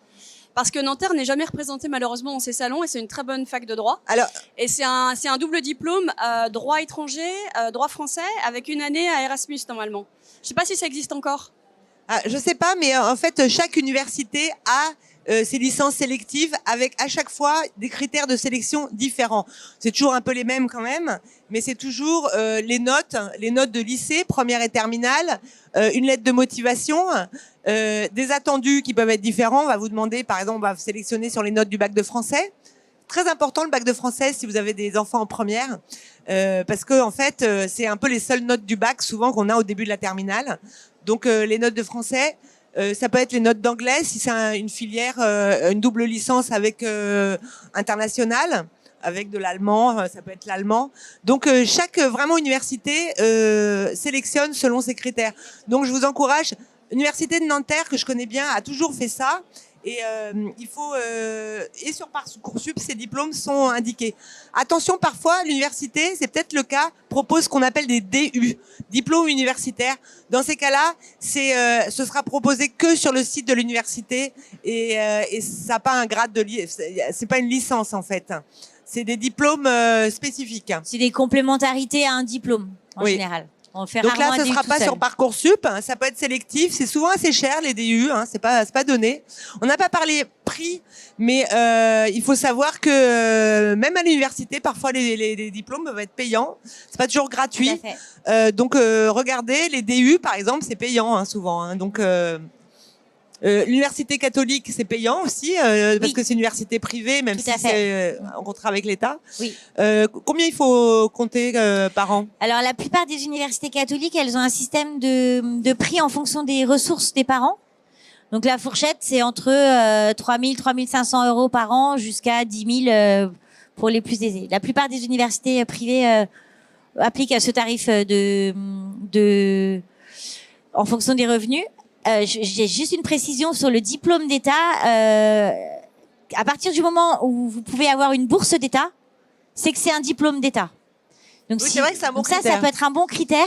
Parce que Nanterre n'est jamais représentée malheureusement dans ces salons, et c'est une très bonne fac de droit. Alors, et c'est un double diplôme, droit étranger, droit français, avec une année à Erasmus normalement. Je ne sais pas si ça existe encore. Je ne sais pas, mais en fait, chaque université a ces licences sélectives avec à chaque fois des critères de sélection différents. C'est toujours un peu les mêmes quand même, mais c'est toujours les notes de lycée, première et terminale, une lettre de motivation, des attendus qui peuvent être différents. On va vous demander, par exemple, on va sélectionner sur les notes du bac de français. Très important le bac de français si vous avez des enfants en première, parce que en fait, c'est un peu les seules notes du bac souvent qu'on a au début de la terminale. Donc les notes de français. Ça peut être les notes d'anglais si c'est une filière, une double licence avec international, avec de l'allemand, ça peut être l'allemand. Donc chaque vraiment université sélectionne selon ses critères. Donc je vous encourage. L'université de Nanterre, que je connais bien, a toujours fait ça. Et il faut et sur Parcoursup, ces diplômes sont indiqués. Attention, parfois l'université, c'est peut-être le cas, propose ce qu'on appelle des DU, diplômes universitaires. Dans ces cas-là, ce sera proposé que sur le site de l'université et ça n'a pas un grade c'est pas une licence en fait. C'est des diplômes spécifiques. C'est des complémentarités à un diplôme en général. On fait donc là, ce ne sera pas sur Parcoursup, hein, ça peut être sélectif. C'est souvent assez cher les DU, hein, c'est pas donné. On n'a pas parlé prix, mais il faut savoir que même à l'université, parfois les diplômes peuvent être payants. C'est pas toujours gratuit. Donc regardez, les DU par exemple, c'est payant hein, souvent. Hein, donc l'université catholique, c'est payant aussi, parce que c'est une université privée, même si c'est en contrat avec l'État. Oui. Combien il faut compter par an? Alors, la plupart des universités catholiques, elles ont un système de prix en fonction des ressources des parents. Donc, la fourchette, c'est entre 3 000, 3 500 euros par an jusqu'à 10 000 pour les plus aisés. La plupart des universités privées appliquent ce tarif en fonction des revenus. J'ai juste une précision sur le diplôme d'État. À partir du moment où vous pouvez avoir une bourse d'État, c'est que c'est un diplôme d'État. Donc, oui, c'est vrai que c'est un bon critère. Ça peut être un bon critère.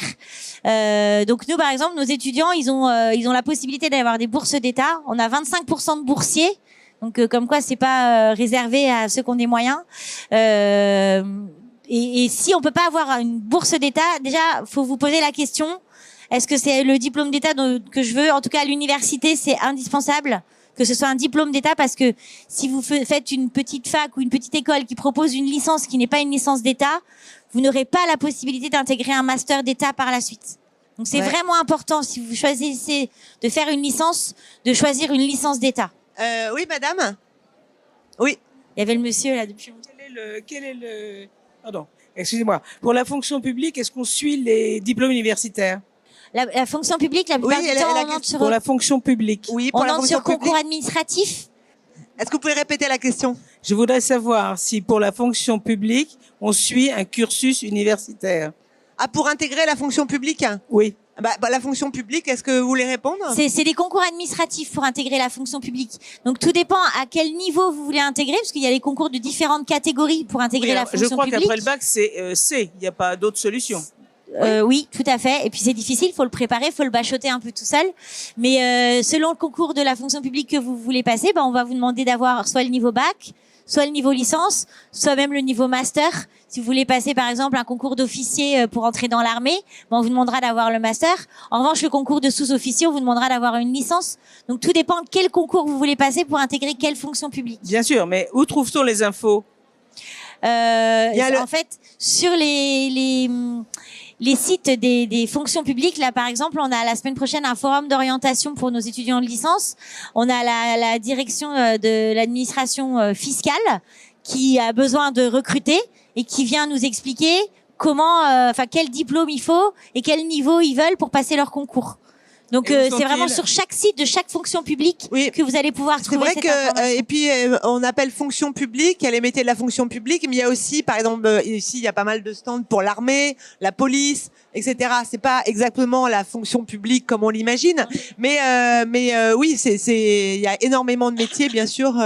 Donc nous, par exemple, nos étudiants, ils ont la possibilité d'avoir des bourses d'État. On a 25% de boursiers. Donc comme quoi, c'est pas réservé à ceux qui ont des moyens. Et si on peut pas avoir une bourse d'État, déjà, faut vous poser la question. Est-ce que c'est le diplôme d'État que je veux? En tout cas, à l'université, c'est indispensable que ce soit un diplôme d'État, parce que si vous faites une petite fac ou une petite école qui propose une licence qui n'est pas une licence d'État, vous n'aurez pas la possibilité d'intégrer un master d'État par la suite. Donc c'est vraiment important, si vous choisissez de faire une licence, de choisir une licence d'État. Oui, madame. Oui. Il y avait le monsieur là depuis longtemps. Pardon, excusez-moi. Pour la fonction publique, est-ce qu'on suit les diplômes universitaires? La fonction publique, la plupart du temps, on entre sur... Pour la fonction publique. Oui, pour on la entre fonction sur concours publique. administratif. Est-ce que vous pouvez répéter la question? Je voudrais savoir si pour la fonction publique, on suit un cursus universitaire. Ah, pour intégrer la fonction publique? Oui. La fonction publique, est-ce que vous voulez répondre? C'est des concours administratifs pour intégrer la fonction publique. Donc tout dépend à quel niveau vous voulez intégrer, parce qu'il y a les concours de différentes catégories pour intégrer la fonction publique. Je crois qu'après le bac, c'est C. Il n'y a pas d'autre solution. Oui, tout à fait. Et puis c'est difficile, faut le préparer, faut le bachoter un peu tout seul. Mais selon le concours de la fonction publique que vous voulez passer, on va vous demander d'avoir soit le niveau bac, soit le niveau licence, soit même le niveau master. Si vous voulez passer par exemple un concours d'officier pour entrer dans l'armée, on vous demandera d'avoir le master. En revanche, le concours de sous-officier, on vous demandera d'avoir une licence. Donc tout dépend de quel concours vous voulez passer pour intégrer quelle fonction publique. Bien sûr, mais où trouve-t-on les infos? En fait, sur les sites des fonctions publiques, là par exemple, on a la semaine prochaine un forum d'orientation pour nos étudiants de licence. On a la direction de l'administration fiscale qui a besoin de recruter et qui vient nous expliquer quel diplôme il faut et quel niveau ils veulent pour passer leur concours. Donc c'est vraiment sur chaque site de chaque fonction publique que vous allez pouvoir trouver cette information. Et puis on appelle fonction publique, il y a les métiers de la fonction publique, mais il y a aussi, par exemple, ici il y a pas mal de stands pour l'armée, la police, etc. C'est pas exactement la fonction publique comme on l'imagine, mais oui, il y a énormément de métiers, bien sûr.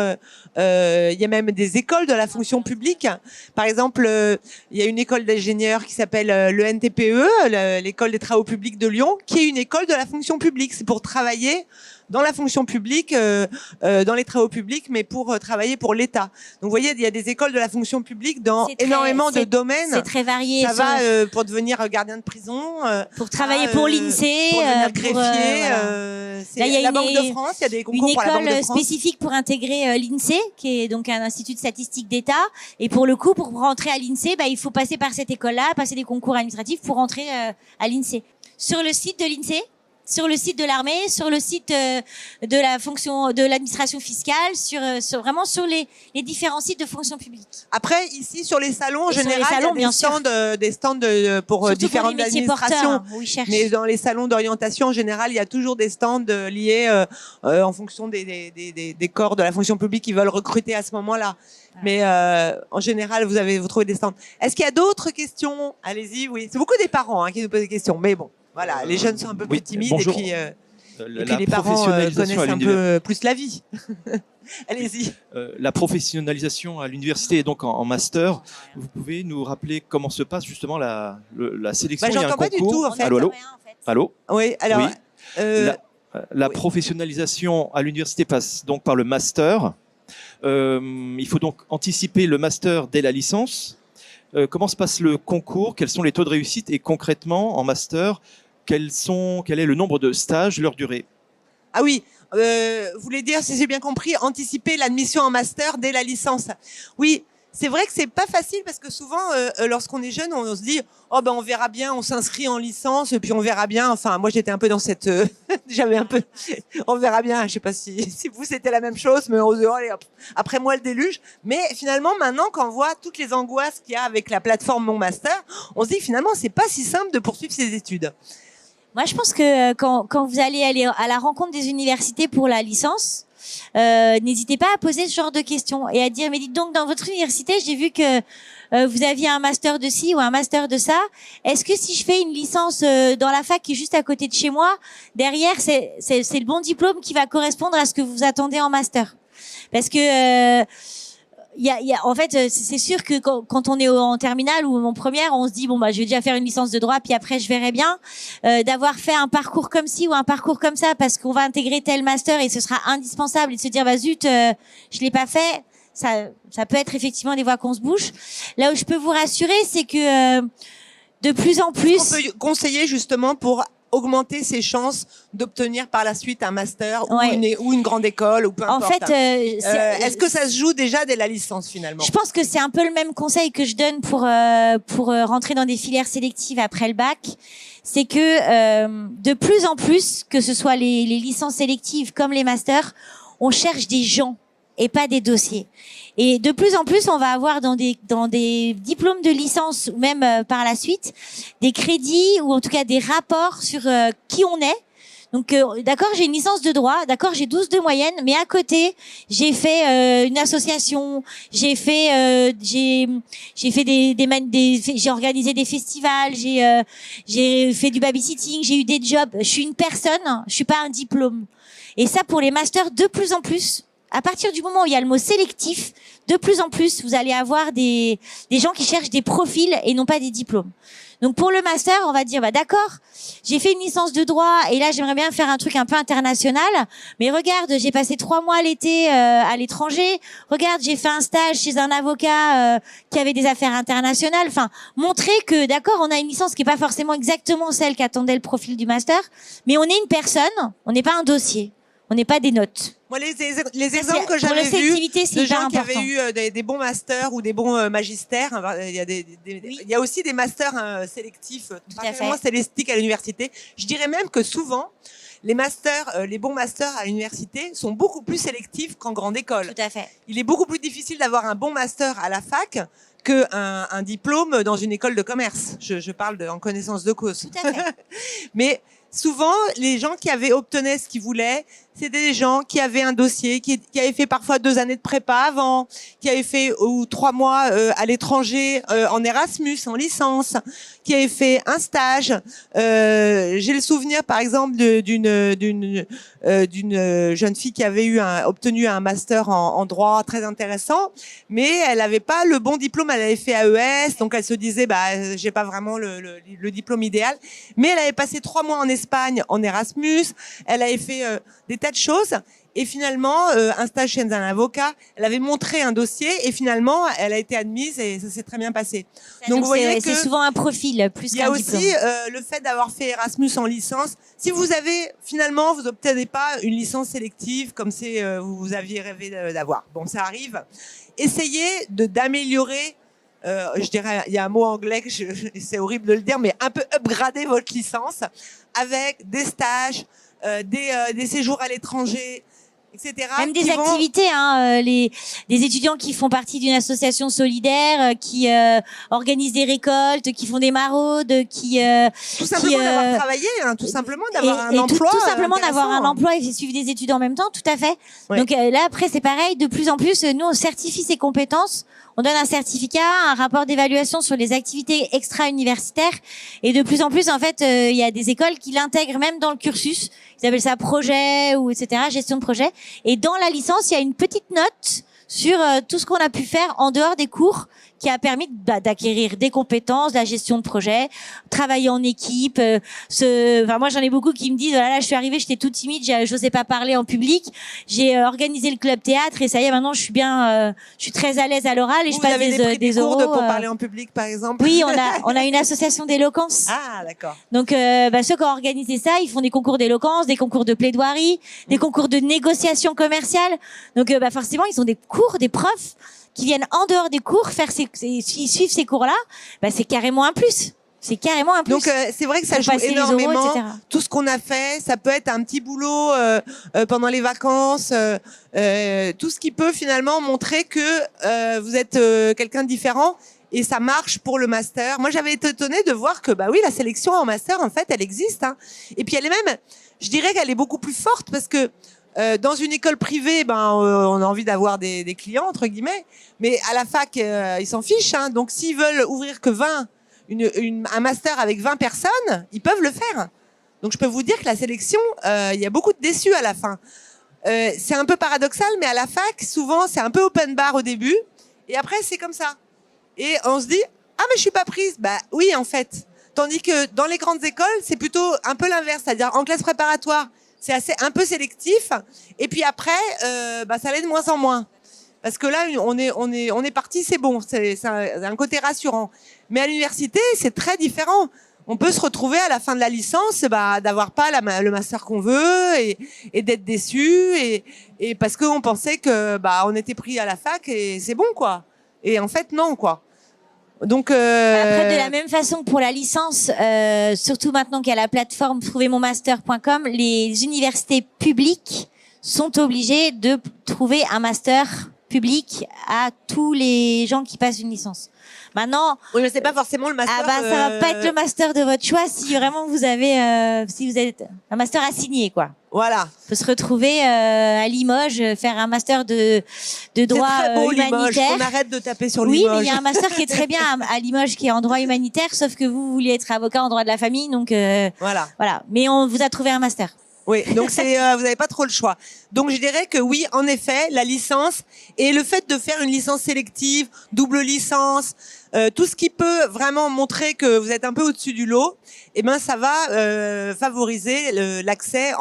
Il y a même des écoles de la fonction publique. Par exemple, il y a une école d'ingénieurs qui s'appelle le NTPE, l'école des travaux publics de Lyon, qui est une école de la fonction publique. C'est pour travailler dans la fonction publique, dans les travaux publics, mais pour travailler pour l'État. Donc vous voyez, il y a des écoles de la fonction publique dans énormément de domaines. C'est très varié. Ça va pour devenir gardien de prison, pour travailler pour l'INSEE, pour devenir greffier. Là, il y a la Banque de France, il y a des concours pour la Banque de France. Une école spécifique pour intégrer l'INSEE, qui est donc un institut de statistique d'État. Et pour le coup, pour rentrer à l'INSEE, il faut passer par cette école-là, passer des concours administratifs pour rentrer à l'INSEE. Sur le site de l'INSEE, sur le site de l'armée, sur le site de la fonction de l'administration fiscale, vraiment sur les différents sites de fonction publique. Après, ici sur les salons, en général, il y a des stands pour surtout différentes pour les métiers administrations. porteurs, Mais dans les salons d'orientation, en général, il y a toujours des stands liés en fonction des corps de la fonction publique qui veulent recruter à ce moment-là. Mais en général, vous trouvez des stands. Est-ce qu'il y a d'autres questions? Allez-y, oui. C'est beaucoup des parents qui nous posent des questions, mais bon. Voilà, les jeunes sont un peu plus timides et puis les parents connaissent un peu plus la vie. Allez-y. La professionnalisation à l'université et donc en master, vous pouvez nous rappeler comment se passe justement la sélection? J'entends pas du tout en fait. Allô. Oui, alors. Oui. La professionnalisation à l'université passe donc par le master. Il faut donc anticiper le master dès la licence. Comment se passe le concours? Quels sont les taux de réussite? Et concrètement, en master, quel est le nombre de stages, leur durée? Ah oui, vous voulez dire, si j'ai bien compris, anticiper l'admission en master dès la licence. Oui, c'est vrai que c'est pas facile parce que souvent, lorsqu'on est jeune, on se dit oh on verra bien, on s'inscrit en licence et puis on verra bien. Enfin, moi j'étais un peu dans cette, j'avais un peu, on verra bien. Je sais pas si vous c'était la même chose, mais on se dit allez hop, après moi le déluge. Mais finalement, maintenant, quand on voit toutes les angoisses qu'il y a avec la plateforme Mon Master, on se dit finalement c'est pas si simple de poursuivre ses études. Moi, je pense que quand vous allez aller à la rencontre des universités pour la licence, n'hésitez pas à poser ce genre de questions et à dire mais dites donc dans votre université j'ai vu que vous aviez un master de ci ou un master de ça, est-ce que si je fais une licence dans la fac qui est juste à côté de chez moi, derrière c'est le bon diplôme qui va correspondre à ce que vous attendez en master? Parce que en fait, c'est sûr que quand on est en terminale ou en première, on se dit je vais déjà faire une licence de droit, puis après je verrai bien. D'avoir fait un parcours comme ci ou un parcours comme ça, parce qu'on va intégrer tel master et ce sera indispensable, et de se dire zut, je l'ai pas fait. Ça peut être effectivement des voies qu'on se bouge. Là où je peux vous rassurer, c'est que de plus en plus, on peut conseiller justement pour augmenter ses chances d'obtenir par la suite un master Ouais. ou une grande école ou peu En importe. fait, Est-ce que ça se joue déjà dès la licence finalement? je pense que c'est un peu le même conseil que je donne pour rentrer dans des filières sélectives après le bac. C'est que de plus en plus, que ce soit les licences sélectives comme les masters, on cherche des gens et pas des dossiers. Et de plus en plus, on va avoir dans des diplômes de licence ou même par la suite des crédits ou en tout cas des rapports sur qui on est. Donc d'accord, j'ai une licence de droit, d'accord, j'ai 12 de moyenne, mais à côté, j'ai fait une association, j'ai fait j'ai organisé des festivals, j'ai fait du babysitting, j'ai eu des jobs, je suis une personne, je suis pas un diplôme. Et ça pour les masters de plus en plus. À partir du moment où il y a le mot sélectif, de plus en plus, vous allez avoir des gens qui cherchent des profils et non pas des diplômes. Donc pour le master, on va dire, bah d'accord, j'ai fait une licence de droit et là j'aimerais bien faire un truc un peu international. Mais regarde, j'ai passé 3 mois l'été à l'étranger. Regarde, j'ai fait un stage chez un avocat qui avait des affaires internationales. Enfin, montrer que d'accord, on a une licence qui est pas forcément exactement celle qu'attendait le profil du master, mais on est une personne, on n'est pas un dossier. On n'est pas des notes. Moi, les exemples que j'avais vus de gens qui avaient eu des bons masters ou des bons magistères, il y a aussi des masters sélectifs, particulièrement sélectifs à l'université. Je dirais même que souvent, les masters, les bons masters à l'université sont beaucoup plus sélectifs qu'en grande école. Tout à fait. Il est beaucoup plus difficile d'avoir un bon master à la fac qu'un diplôme dans une école de commerce. Je parle en connaissance de cause. Tout à fait. Mais souvent, les gens qui avaient obtenu ce qu'ils voulaient, c'était des gens qui avaient un dossier, qui avaient fait parfois 2 années de prépa avant, qui avaient fait 3 mois à l'étranger en Erasmus, en licence, qui avaient fait un stage. J'ai le souvenir, par exemple, d'une jeune fille qui avait obtenu un master en droit très intéressant, mais elle n'avait pas le bon diplôme. Elle avait fait AES, donc elle se disait, bah, j'ai pas vraiment le diplôme idéal. Mais elle avait passé 3 mois en Espagne en Erasmus. Elle avait fait des tas de choses. Et finalement, un stage chez un avocat, elle avait montré un dossier et finalement, elle a été admise et ça s'est très bien passé. Donc vous voyez que c'est souvent un profil plus qu'un diplôme. Il y a aussi le fait d'avoir fait Erasmus en licence. Si vous avez finalement, vous n'obtenez pas une licence sélective comme vous aviez rêvé d'avoir. Bon, ça arrive. Essayez d'améliorer. Je dirais, il y a un mot anglais, c'est horrible de le dire, mais un peu upgrader votre licence avec des stages, des séjours à l'étranger, etc. Même des activités, des étudiants qui font partie d'une association solidaire, qui organisent des récoltes, qui font des maraudes, tout simplement d'avoir travaillé, tout simplement d'avoir un emploi. Tout simplement d'avoir un emploi et suivre des études en même temps, tout à fait. Ouais. Donc là après c'est pareil, de plus en plus nous on certifie ces compétences. On donne un certificat, un rapport d'évaluation sur les activités extra-universitaires. Et de plus en plus, en fait, il y a des écoles qui l'intègrent même dans le cursus. Ils appellent ça projet ou etc., gestion de projet. Et dans la licence, il y a une petite note sur tout ce qu'on a pu faire en dehors des cours qui a permis d'acquérir des compétences, de la gestion de projet, travailler en équipe. Moi, j'en ai beaucoup qui me disent, oh là là, je suis arrivée, j'étais toute timide, j'osais pas parler en public. J'ai organisé le club théâtre et ça y est, maintenant, je suis très à l'aise à l'oral et je passe des cours oraux. Pour parler en public, par exemple. Oui, on a une association d'éloquence. Ah, d'accord. Donc, ceux qui ont organisé ça, ils font des concours d'éloquence, des concours de plaidoirie, des concours de négociation commerciale. Donc, forcément, ils ont des cours, des profs qui viennent en dehors des cours suivre ces cours-là, c'est carrément un plus. C'est carrément un plus. Donc c'est vrai que ça joue énormément. Tout ce qu'on a fait, ça peut être un petit boulot pendant les vacances, tout ce qui peut finalement montrer que vous êtes quelqu'un de différent et ça marche pour le master. Moi, j'avais été étonnée de voir que oui, la sélection en master, en fait, elle existe. Et puis elle est même, je dirais qu'elle est beaucoup plus forte parce que dans une école privée, on a envie d'avoir des clients entre guillemets, mais à la fac, ils s'en fichent. Donc s'ils veulent ouvrir que 20 un master avec 20 personnes, ils peuvent le faire. Donc je peux vous dire que la sélection, il y a beaucoup de déçus à la fin. C'est un peu paradoxal, mais à la fac, souvent, c'est un peu open bar au début, et après, c'est comme ça. Et on se dit, ah, mais je suis pas prise. Oui, en fait. Tandis que dans les grandes écoles, c'est plutôt un peu l'inverse, c'est-à-dire en classe préparatoire, c'est un peu sélectif, et puis après, ça l'est de moins en moins. Parce que là, on est parti, c'est bon, c'est un côté rassurant. Mais à l'université, c'est très différent. on peut se retrouver à la fin de la licence, d'avoir pas le master qu'on veut et d'être déçu et parce qu'on pensait que on était pris à la fac et c'est bon quoi. Et en fait non quoi. Donc après, de la même façon que pour la licence, surtout maintenant qu'il y a la plateforme trouvermonmaster.com, les universités publiques sont obligées de trouver un master public à tous les gens qui passent une licence. Maintenant, oui, mais c'est pas forcément le master. Ça va pas être le master de votre choix si vraiment vous avez, si vous êtes un master assigné, quoi. Voilà. On peut se retrouver à Limoges, faire un master de droit humanitaire. Limoges. On arrête de taper sur Limoges. Limoges. Oui, mais il y a un master qui est très bien à Limoges, qui est en droit humanitaire, sauf que vous vouliez être avocat en droit de la famille, donc voilà. Mais on vous a trouvé un master. Oui, donc vous n'avez pas trop le choix. Donc je dirais que oui, en effet, la licence et le fait de faire une licence sélective, double licence, tout ce qui peut vraiment montrer que vous êtes un peu au-dessus du lot, ça va favoriser l'accès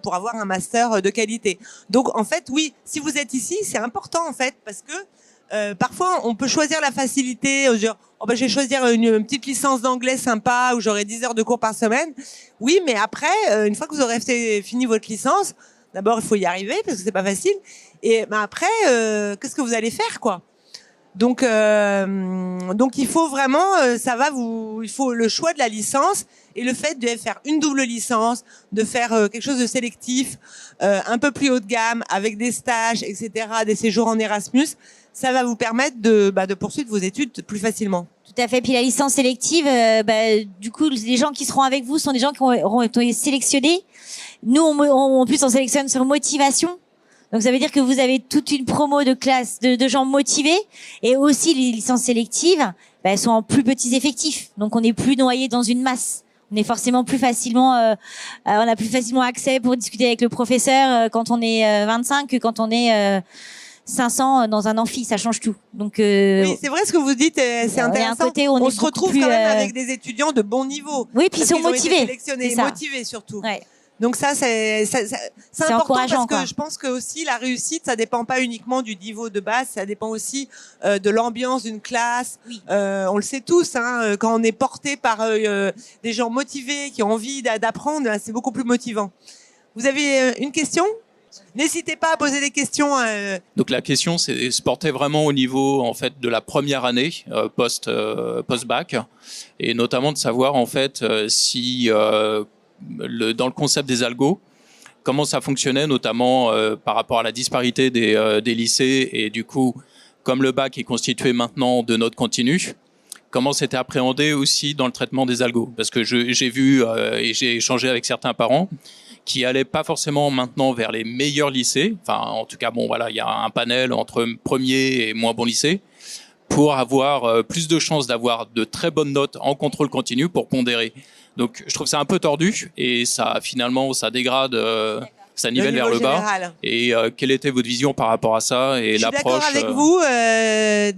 pour avoir un master de qualité. Donc en fait, oui, si vous êtes ici, c'est important en fait parce que parfois on peut choisir la facilité, dire je vais choisir une petite licence d'anglais sympa où j'aurai 10 heures de cours par semaine. Oui, mais après, une fois que vous aurez fini votre licence, d'abord il faut y arriver parce que c'est pas facile. Et après, qu'est-ce que vous allez faire quoi? Donc il faut vraiment, il faut le choix de la licence et le fait de faire une double licence, de faire quelque chose de sélectif, un peu plus haut de gamme, avec des stages, etc., des séjours en Erasmus, ça va vous permettre de poursuivre vos études plus facilement. Tout à fait. Puis la licence sélective, du coup, les gens qui seront avec vous sont des gens qui auront été sélectionnés. Nous, en plus, on sélectionne sur motivation. Donc ça veut dire que vous avez toute une promo de classe de gens motivés et aussi les licences sélectives, elles sont en plus petits effectifs. Donc on n'est plus noyé dans une masse. On est forcément plus facilement, on a plus facilement accès pour discuter avec le professeur quand on est 25 que quand on est 500 dans un amphi, ça change tout. Donc oui, c'est vrai ce que vous dites, c'est intéressant. On se retrouve quand même avec des étudiants de bon niveau. Oui, puis ils sont motivés. Motivés surtout. Ouais. Donc ça, c'est important parce que je pense que aussi la réussite, ça dépend pas uniquement du niveau de base, ça dépend aussi de l'ambiance d'une classe. Oui. On le sait tous, quand on est porté par des gens motivés qui ont envie d'apprendre, c'est beaucoup plus motivant. Vous avez une question ? N'hésitez pas à poser des questions. Donc la question se portait vraiment au niveau en fait de la première année post-bac et notamment de savoir en fait si dans le concept des algos, comment ça fonctionnait, notamment par rapport à la disparité des lycées et du coup, comme le bac est constitué maintenant de notes continues, comment c'était appréhendé aussi dans le traitement des algos. Parce que j'ai vu et j'ai échangé avec certains parents qui allaient pas forcément maintenant vers les meilleurs lycées. Enfin, en tout cas, il y a un panel entre premier et moins bon lycée pour avoir plus de chances d'avoir de très bonnes notes en contrôle continu pour pondérer. Donc, je trouve ça un peu tordu et ça dégrade, ça nivelle vers le bas. Et quelle était votre vision par rapport à ça et l'approche? Je suis d'accord avec vous,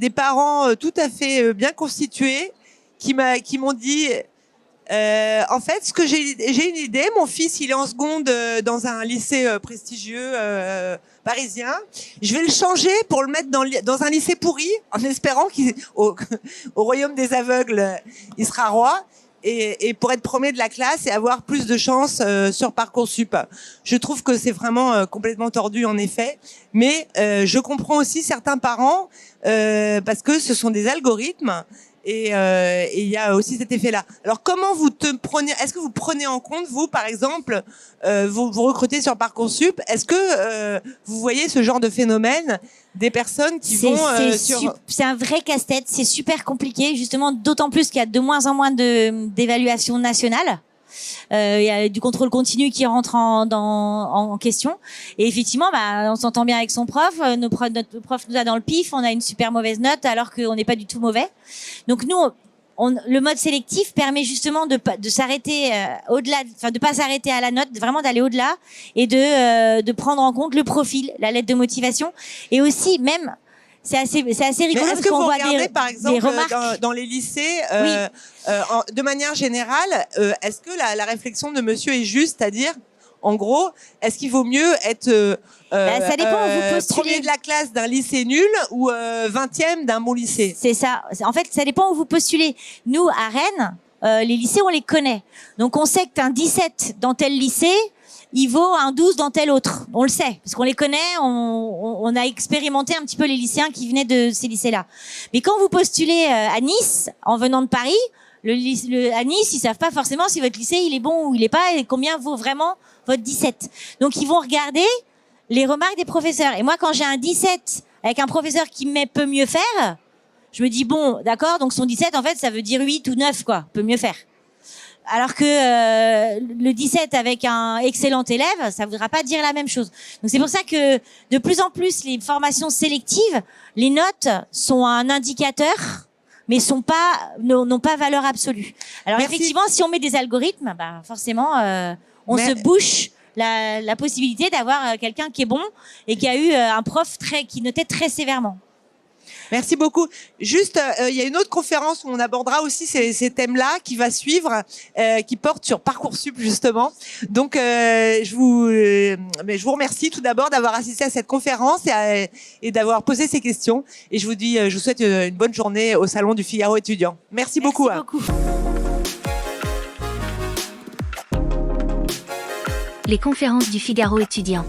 des parents tout à fait bien constitués qui m'ont dit, en fait, j'ai une idée. Mon fils, il est en seconde dans un lycée prestigieux parisien. Je vais le changer pour le mettre dans un lycée pourri, en espérant qu'au royaume des aveugles, il sera roi. Et pour être premier de la classe et avoir plus de chances sur Parcoursup. Je trouve que c'est vraiment complètement tordu en effet, mais je comprends aussi certains parents parce que ce sont des algorithmes et il y a aussi cet effet-là. Alors comment est-ce que vous prenez en compte, vous par exemple, vous recrutez sur Parcoursup, est-ce que vous voyez ce genre de phénomène des personnes qui vont c'est un vrai casse-tête, c'est super compliqué justement, d'autant plus qu'il y a de moins en moins d'évaluation nationale. Il y a du contrôle continu qui rentre en question et effectivement on s'entend bien avec son prof, notre prof nous a dans le pif, on a une super mauvaise note alors qu'on n'est pas du tout mauvais. Donc nous le mode sélectif permet justement de s'arrêter au-delà, de pas s'arrêter à la note, vraiment d'aller au-delà et de prendre en compte le profil, la lettre de motivation et aussi même c'est assez rigolo parce qu'on voit par exemple, des remarques dans les lycées, oui. De manière générale, est-ce que la réflexion de monsieur est juste, c'est-à-dire, en gros, est-ce qu'il vaut mieux être ça dépend où vous postulez. Premier de la classe d'un lycée nul ou 20e d'un bon lycée? C'est ça. En fait, ça dépend où vous postulez. Nous, à Rennes, les lycées, on les connaît. Donc on sait qu'un 17 dans tel lycée, il vaut un 12 dans tel autre. On le sait, parce qu'on les connaît, on a expérimenté un petit peu les lycéens qui venaient de ces lycées-là. Mais quand vous postulez à Nice, en venant de Paris, à Nice, ils savent pas forcément si votre lycée il est bon ou il est pas, et combien vaut vraiment votre 17. Donc ils vont regarder les remarques des professeurs. Et moi, quand j'ai un 17 avec un professeur qui peut mieux faire, je me dis, bon, d'accord, donc son 17, en fait, ça veut dire 8 ou 9, quoi, peut mieux faire. Alors que le 17 avec un excellent élève, ça ne voudra pas dire la même chose. Donc c'est pour ça que de plus en plus, les formations sélectives, les notes sont un indicateur, mais n'ont pas valeur absolue. Alors Merci. effectivement, si on met des algorithmes, bah forcément, on se bouche la possibilité d'avoir quelqu'un qui est bon et qui a eu un prof qui notait très sévèrement. Merci beaucoup. Juste, il y a une autre conférence où on abordera aussi ces thèmes-là qui va suivre, qui porte sur Parcoursup justement. Donc, je vous remercie tout d'abord d'avoir assisté à cette conférence et d'avoir posé ces questions. Et je vous souhaite une bonne journée au salon du Figaro étudiant. Merci beaucoup. Merci beaucoup. Les conférences du Figaro étudiant.